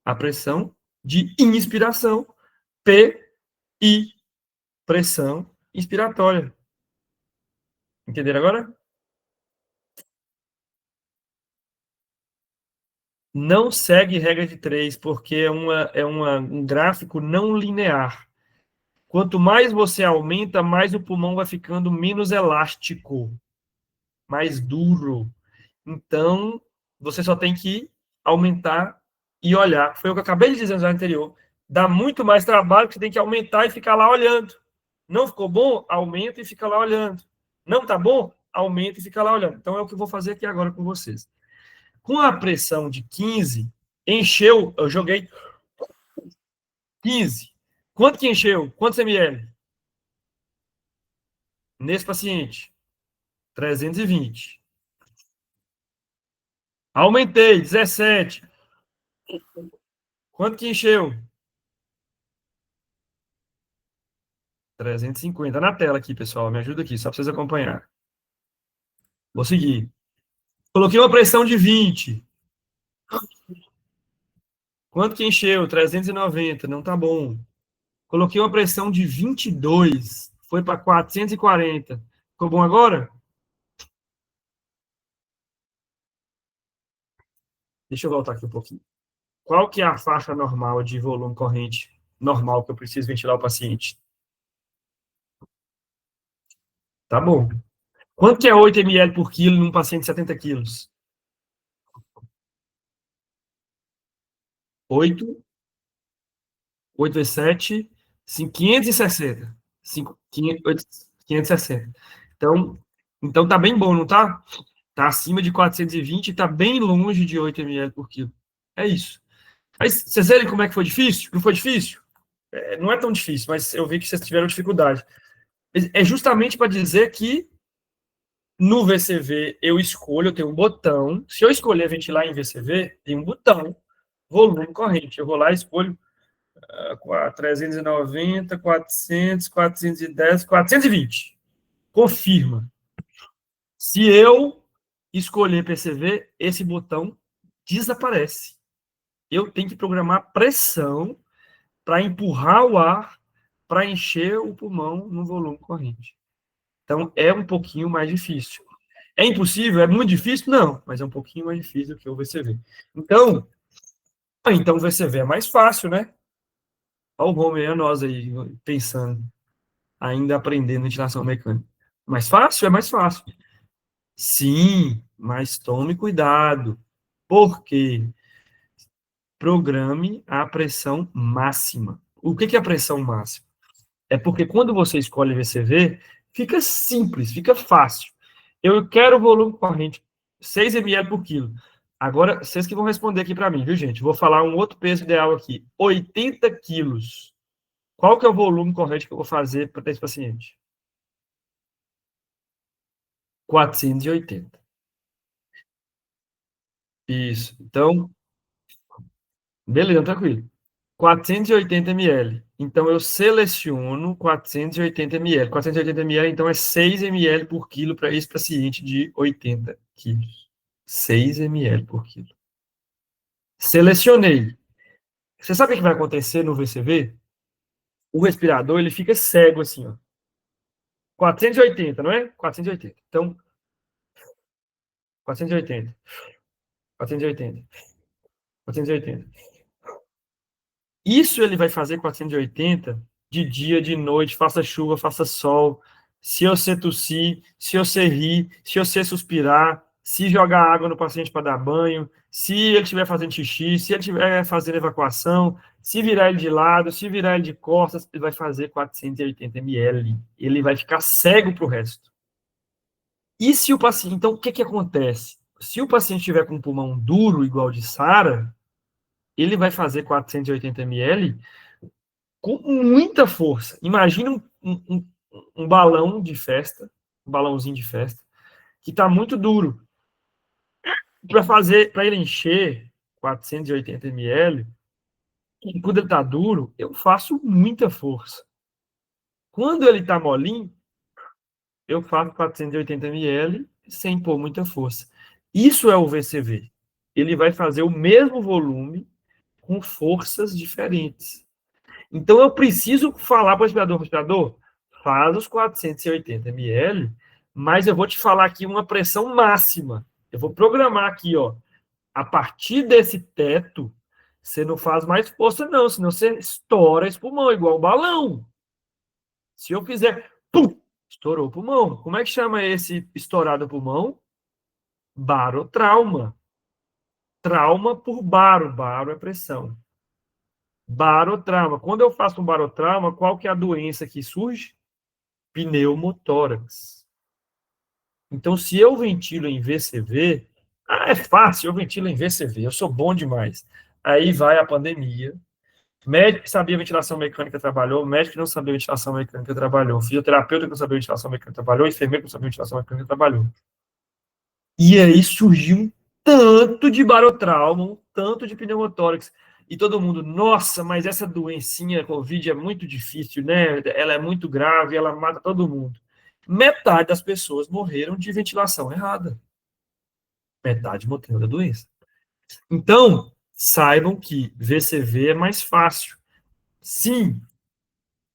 A pressão de inspiração, PI, pressão inspiratória. Entenderam agora? Não segue regra de 3, porque um gráfico não linear. Quanto mais você aumenta, mais o pulmão vai ficando menos elástico, mais duro. Então, você só tem que aumentar e olhar. Foi o que eu acabei de dizer no slide anterior. Dá muito mais trabalho que você tem que aumentar e ficar lá olhando. Não ficou bom? Aumenta e fica lá olhando. Não tá bom? Aumenta e fica lá olhando. Então, é o que eu vou fazer aqui agora com vocês. Com a pressão de 15, encheu, eu joguei 15. Quanto que encheu? Quantos ml? Nesse paciente? 320. Aumentei, 17. Quanto que encheu? 350. Na tela aqui, pessoal. Me ajuda aqui, só para vocês acompanhar. Vou seguir. Coloquei uma pressão de 20. Quanto que encheu? 390. Não tá bom. Coloquei uma pressão de 22. Foi para 440. Ficou bom agora? Deixa eu voltar aqui um pouquinho. Qual que é a faixa normal de volume corrente normal que eu preciso ventilar o paciente? Tá bom. Quanto que é 8 ml por quilo num paciente de 70 quilos? 8, 8 vezes 7, 560. 560. Então tá bem bom, não tá? Tá acima de 420 e tá bem longe de 8 ml por quilo. É isso. Mas vocês viram como é que foi difícil? Não foi difícil? Não é tão difícil, mas eu vi que vocês tiveram dificuldade. É justamente para dizer que no VCV eu escolho, eu tenho um botão. Se eu escolher ventilar em VCV, tem um botão, volume corrente. Eu vou lá e escolho 390, 400, 410, 420. Confirma. Se eu escolher PCV, esse botão desaparece. Eu tenho que programar pressão para empurrar o ar para encher o pulmão no volume corrente. Então, é um pouquinho mais difícil. É impossível? É muito difícil? Não, mas é um pouquinho mais difícil do que o VCV. Então o VCV é mais fácil, né? Olha o Romer e nós aí pensando, ainda aprendendo ventilação mecânica. Mais fácil? É mais fácil. Sim, mas tome cuidado. Por quê? Programe a pressão máxima. O que é a pressão máxima? É porque quando você escolhe VCV, fica simples, fica fácil. Eu quero volume corrente 6 ml por quilo. Agora, vocês que vão responder aqui para mim, viu, gente? Vou falar um outro peso ideal aqui. 80 quilos. Qual que é o volume corrente que eu vou fazer para esse paciente? 480. Isso. Então, beleza, tranquilo. 480 ml. Então, eu seleciono 480 ml. 480 ml, então, é 6 ml por quilo para esse paciente de 80 quilos. 6 ml por quilo. Selecionei. Você sabe o que vai acontecer no VCV? O respirador, ele fica cego assim, ó. 480, não é? 480. Então, 480. 480. 480. Isso ele vai fazer 480 de dia, de noite, faça chuva, faça sol, se você tossir, se você rir, se você suspirar, se jogar água no paciente para dar banho, se ele estiver fazendo xixi, se ele estiver fazendo evacuação, se virar ele de lado, se virar ele de costas, ele vai fazer 480 ml. Ele vai ficar cego para o resto. E se o paciente... Então, o que que acontece? Se o paciente tiver com um pulmão duro, igual de Sara, ele vai fazer 480 ml com muita força. Imagina um balão de festa, um balãozinho de festa, que está muito duro. Para ele encher 480 ml, e quando ele está duro, eu faço muita força. Quando ele está molinho, eu faço 480 ml sem pôr muita força. Isso é o VCV. Ele vai fazer o mesmo volume com forças diferentes. Então, eu preciso falar para o respirador, faz os 480 ml, mas eu vou te falar aqui uma pressão máxima. Eu vou programar aqui, ó, a partir desse teto, você não faz mais força não, senão você estoura esse pulmão, igual um balão. Se eu fizer, pum, estourou o pulmão. Como é que chama esse estourado pulmão? Barotrauma. Trauma por baro. Baro é pressão. Barotrauma. Quando eu faço um barotrauma, qual que é a doença que surge? Pneumotórax. Então, se eu ventilo em VCV, é fácil, eu ventilo em VCV, eu sou bom demais. Aí vai a pandemia. Médico que sabia ventilação mecânica trabalhou, médico que não sabia ventilação mecânica trabalhou, fisioterapeuta que não sabia ventilação mecânica trabalhou, enfermeiro que não sabia ventilação mecânica trabalhou. E aí surgiu um tanto de barotrauma, um tanto de pneumotórax. E todo mundo, nossa, mas essa doencinha Covid é muito difícil, né? Ela é muito grave, ela mata todo mundo. Metade das pessoas morreram de ventilação errada. Metade morreu da doença. Então, saibam que VCV é mais fácil. Sim,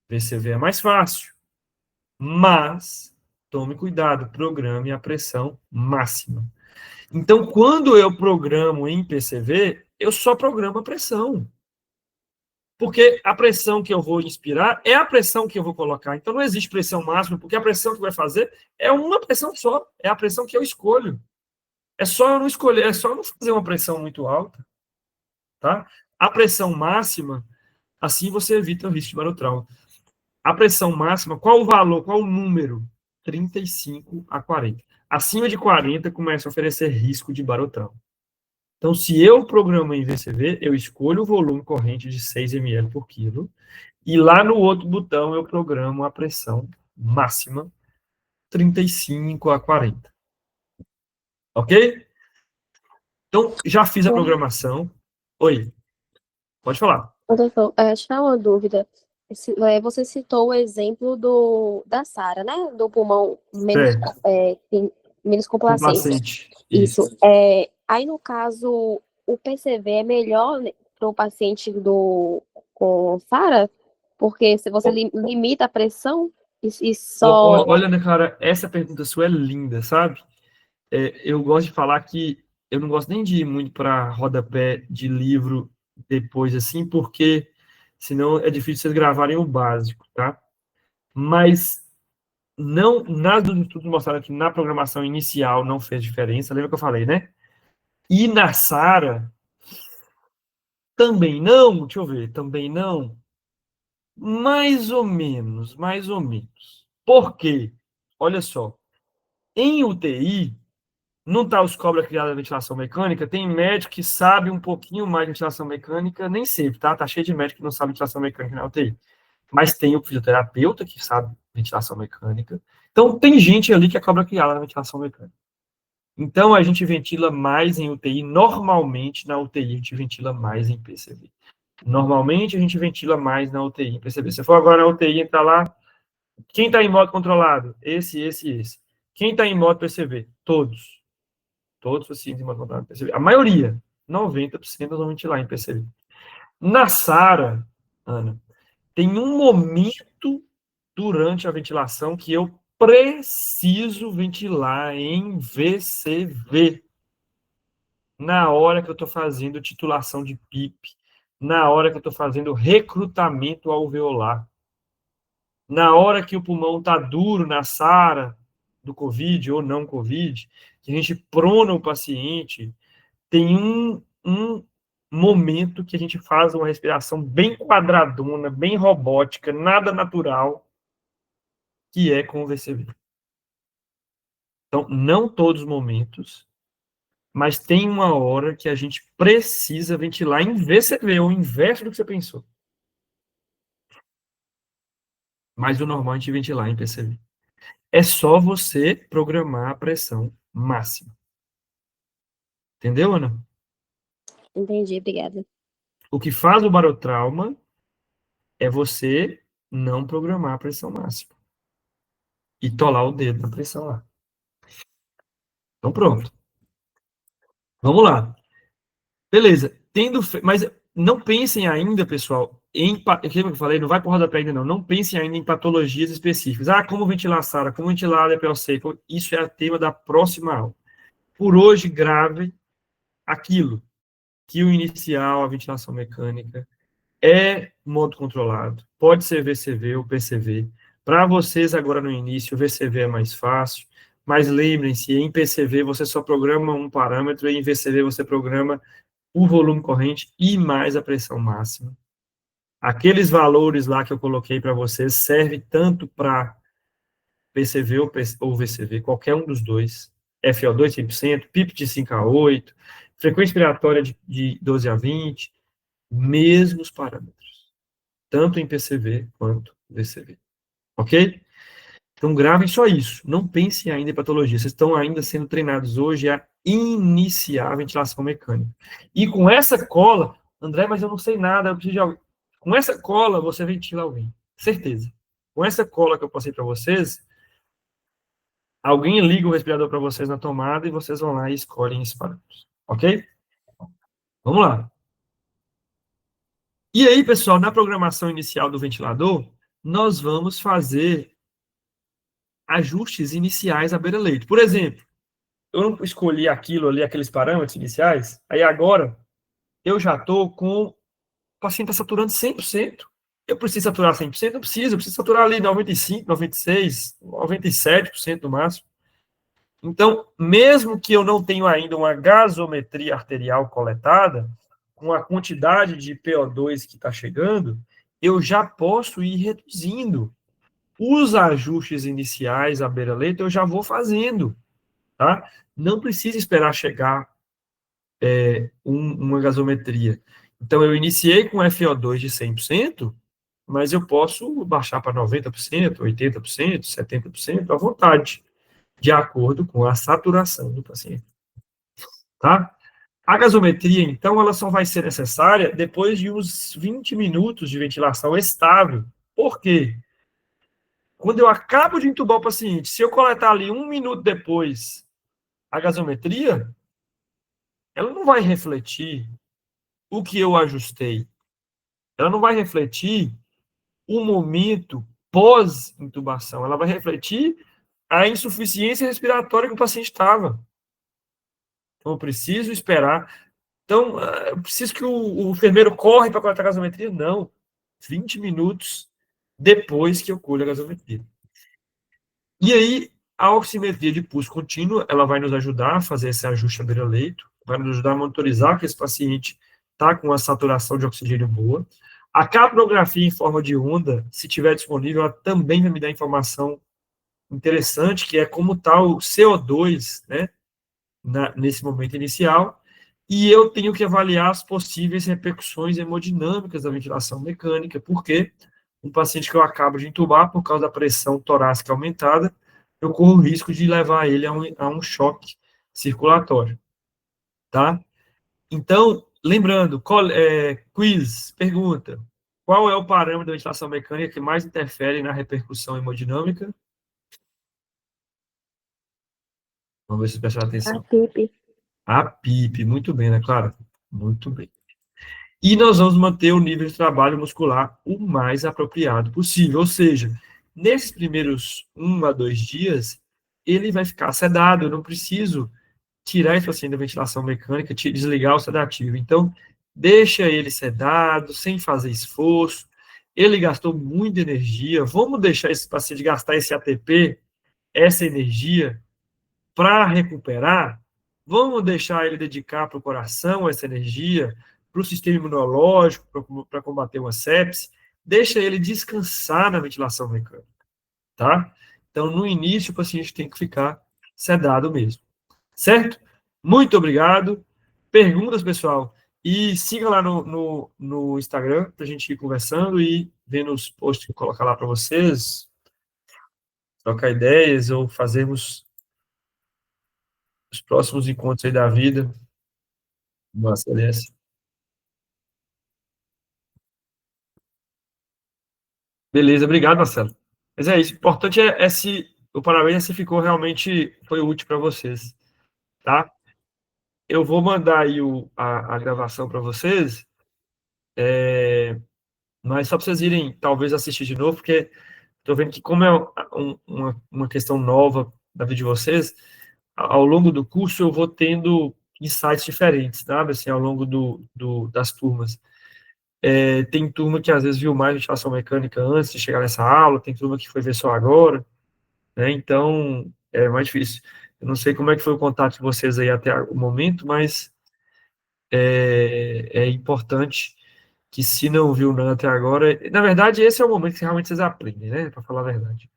VCV é mais fácil. Mas, tome cuidado, programe a pressão máxima. Então, quando eu programo em PCV, eu só programo a pressão. Porque a pressão que eu vou inspirar é a pressão que eu vou colocar. Então, não existe pressão máxima, porque a pressão que vai fazer é uma pressão só. É a pressão que eu escolho. É só eu não escolher, é só eu não fazer uma pressão muito alta. Tá? A pressão máxima, assim você evita o risco de barotrauma. A pressão máxima, qual o valor, qual o número? 35 a 40. Acima de 40, começa a oferecer risco de barotrauma. Então, se eu programo em VCV, eu escolho o volume corrente de 6 ml por quilo, e lá no outro botão eu programo a pressão máxima, 35 a 40. Ok? Então, já fiz a programação. Oi, pode falar. Doutor, tirar uma dúvida. Você citou o exemplo da Sara, né? Do pulmão Certo. menos complacente. Complacente. Isso. Aí, no caso, o PCV é melhor, né, para o paciente com Sara? Porque se você limita a pressão e só... Olha, né, cara, essa pergunta sua é linda, sabe? Eu gosto de falar que eu não gosto nem de ir muito para rodapé de livro depois, assim, porque senão é difícil vocês gravarem o básico, tá? Mas não, nada dos estudos mostraram que na programação inicial não fez diferença, lembra que eu falei, né? E na Sara, também não, deixa eu ver, também não, mais ou menos, mais ou menos. Por quê? Olha só, em UTI, não está os cobra criados da ventilação mecânica, tem médico que sabe um pouquinho mais de ventilação mecânica, nem sempre, tá? Tá cheio de médico que não sabe ventilação mecânica na UTI. Mas tem o fisioterapeuta que sabe ventilação mecânica. Então, tem gente ali que é cobra criada na ventilação mecânica. Então, a gente ventila mais em UTI. Normalmente, na UTI, a gente ventila mais em PCV. Normalmente, a gente ventila mais na UTI em PCV. Se for agora na UTI, entra lá. Quem está em modo controlado? Esse. Quem está em modo PCV? Todos. Todos os pacientes em modo controlado PCV. A maioria, 90% vão ventilar em PCV. Na SARA, Ana, tem um momento durante a ventilação que eu preciso ventilar em VCV. Na hora que eu estou fazendo titulação de PIP, na hora que eu estou fazendo recrutamento alveolar. Na hora que o pulmão está duro na SARA do COVID ou não COVID, que a gente prona o paciente, tem um momento que a gente faz uma respiração bem quadradona, bem robótica, nada natural, que é com o VCV. Então, não todos os momentos, mas tem uma hora que a gente precisa ventilar em VCV, ou o inverso do que você pensou. Mas o normal é a gente ventilar em PCV. É só você programar a pressão máxima. Entendeu, Ana? Entendi, obrigada. O que faz o barotrauma é você não programar a pressão máxima. E tolar o dedo na pressão lá. Então, pronto. Vamos lá. Beleza. Mas não pensem ainda, pessoal, aquilo que eu falei, não vai por rodapé ainda não. Não pensem ainda em patologias específicas. Ah, como ventilar a SARA, como ventilar a DPLC. Isso é o tema da próxima aula. Por hoje, grave aquilo que o inicial, a ventilação mecânica, é modo controlado. Pode ser VCV ou PCV. Para vocês, agora no início, o VCV é mais fácil, mas lembrem-se, em PCV você só programa um parâmetro, e em VCV você programa o volume corrente e mais a pressão máxima. Aqueles valores lá que eu coloquei para vocês servem tanto para PCV ou VCV, qualquer um dos dois. FO2 100%, PIP de 5 a 8, frequência respiratória de 12 a 20, mesmos parâmetros, tanto em PCV quanto VCV. Ok? Então, gravem só isso. Não pensem ainda em patologia. Vocês estão ainda sendo treinados hoje a iniciar a ventilação mecânica. E com essa cola, André, mas eu não sei nada, eu preciso de alguém. Com essa cola, você ventila alguém. Certeza. Com essa cola que eu passei para vocês, alguém liga o respirador para vocês na tomada e vocês vão lá e escolhem esses parâmetros. Ok? Vamos lá. E aí, pessoal, na programação inicial do ventilador, nós vamos fazer ajustes iniciais à beira-leito. Por exemplo, eu não escolhi aquilo ali, aqueles parâmetros iniciais, aí agora eu já estou com o paciente está saturando 100%. Eu preciso saturar 100%? Não preciso, eu preciso saturar ali 95%, 96%, 97% no máximo. Então, mesmo que eu não tenha ainda uma gasometria arterial coletada, com a quantidade de PO2 que está chegando, eu já posso ir reduzindo. Os ajustes iniciais à beira-leito eu já vou fazendo, tá? Não precisa esperar chegar uma gasometria. Então, eu iniciei com FO2 de 100%, mas eu posso baixar para 90%, 80%, 70% à vontade, de acordo com a saturação do paciente. Tá? A gasometria, então, ela só vai ser necessária depois de uns 20 minutos de ventilação estável. Por quê? Quando eu acabo de entubar o paciente, se eu coletar ali 1 minuto depois a gasometria, ela não vai refletir o que eu ajustei. Ela não vai refletir o momento pós-intubação. Ela vai refletir a insuficiência respiratória que o paciente estava. Então, eu preciso esperar. Então, eu preciso que o enfermeiro corre para coletar a gasometria? Não. 20 minutos depois que eu colho a gasometria. E aí, a oximetria de pulso contínuo, ela vai nos ajudar a fazer esse ajuste à beira-leito, vai nos ajudar a monitorizar que esse paciente está com a saturação de oxigênio boa. A capnografia em forma de onda, se tiver disponível, ela também vai me dar informação interessante, que é como está o CO2, né, nesse momento inicial, e eu tenho que avaliar as possíveis repercussões hemodinâmicas da ventilação mecânica, porque um paciente que eu acabo de intubar, por causa da pressão torácica aumentada, eu corro o risco de levar ele a um choque circulatório, tá? Então, lembrando, quiz, pergunta, qual é o parâmetro da ventilação mecânica que mais interfere na repercussão hemodinâmica? Vamos ver se prestaram A atenção. PIP. A PIP, muito bem, né, Clara? Muito bem. E nós vamos manter o nível de trabalho muscular o mais apropriado possível. Ou seja, nesses primeiros 1 a 2 dias, ele vai ficar sedado. Eu não preciso tirar esse paciente da ventilação mecânica, desligar o sedativo. Então, deixa ele sedado, sem fazer esforço. Ele gastou muita energia. Vamos deixar esse paciente gastar esse ATP, essa energia, para recuperar. Vamos deixar ele dedicar para o coração essa energia, para o sistema imunológico, para combater uma sepse. Deixa ele descansar na ventilação mecânica, tá? Então, no início, o paciente tem que ficar sedado mesmo, certo? Muito obrigado. Perguntas, pessoal? E siga lá no Instagram para a gente ir conversando e vendo os posts que eu colocar lá para vocês, trocar ideias ou fazermos os próximos encontros aí da vida. Nossa, excelência. Beleza, obrigado, Marcelo. Mas é isso. O importante é se o parabéns se ficou realmente foi útil para vocês, tá? Eu vou mandar aí a gravação para vocês, mas só para vocês irem, talvez, assistir de novo, porque estou vendo que, como é uma questão nova da vida de vocês, ao longo do curso eu vou tendo insights diferentes, sabe? Assim, ao longo das turmas. Tem turma que às vezes viu mais ventilação mecânica antes de chegar nessa aula, tem turma que foi ver só agora, né? Então, é mais difícil. Eu não sei como é que foi o contato de vocês aí até o momento, mas é importante que, se não viu nada até agora, na verdade, esse é o momento que realmente vocês aprendem, né? Para falar a verdade.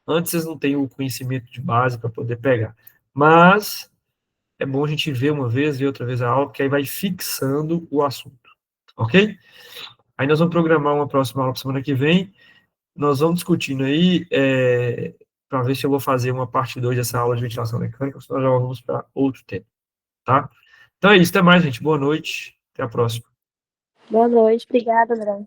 Antes vocês não têm o conhecimento de base para poder pegar. Mas é bom a gente ver uma vez, ver outra vez a aula, porque aí vai fixando o assunto, ok? Aí nós vamos programar uma próxima aula para semana que vem. Nós vamos discutindo aí, para ver se eu vou fazer uma parte 2 dessa aula de ventilação mecânica, senão já vamos para outro tema, tá? Então é isso, até mais, gente. Boa noite, até a próxima. Boa noite, obrigada, André.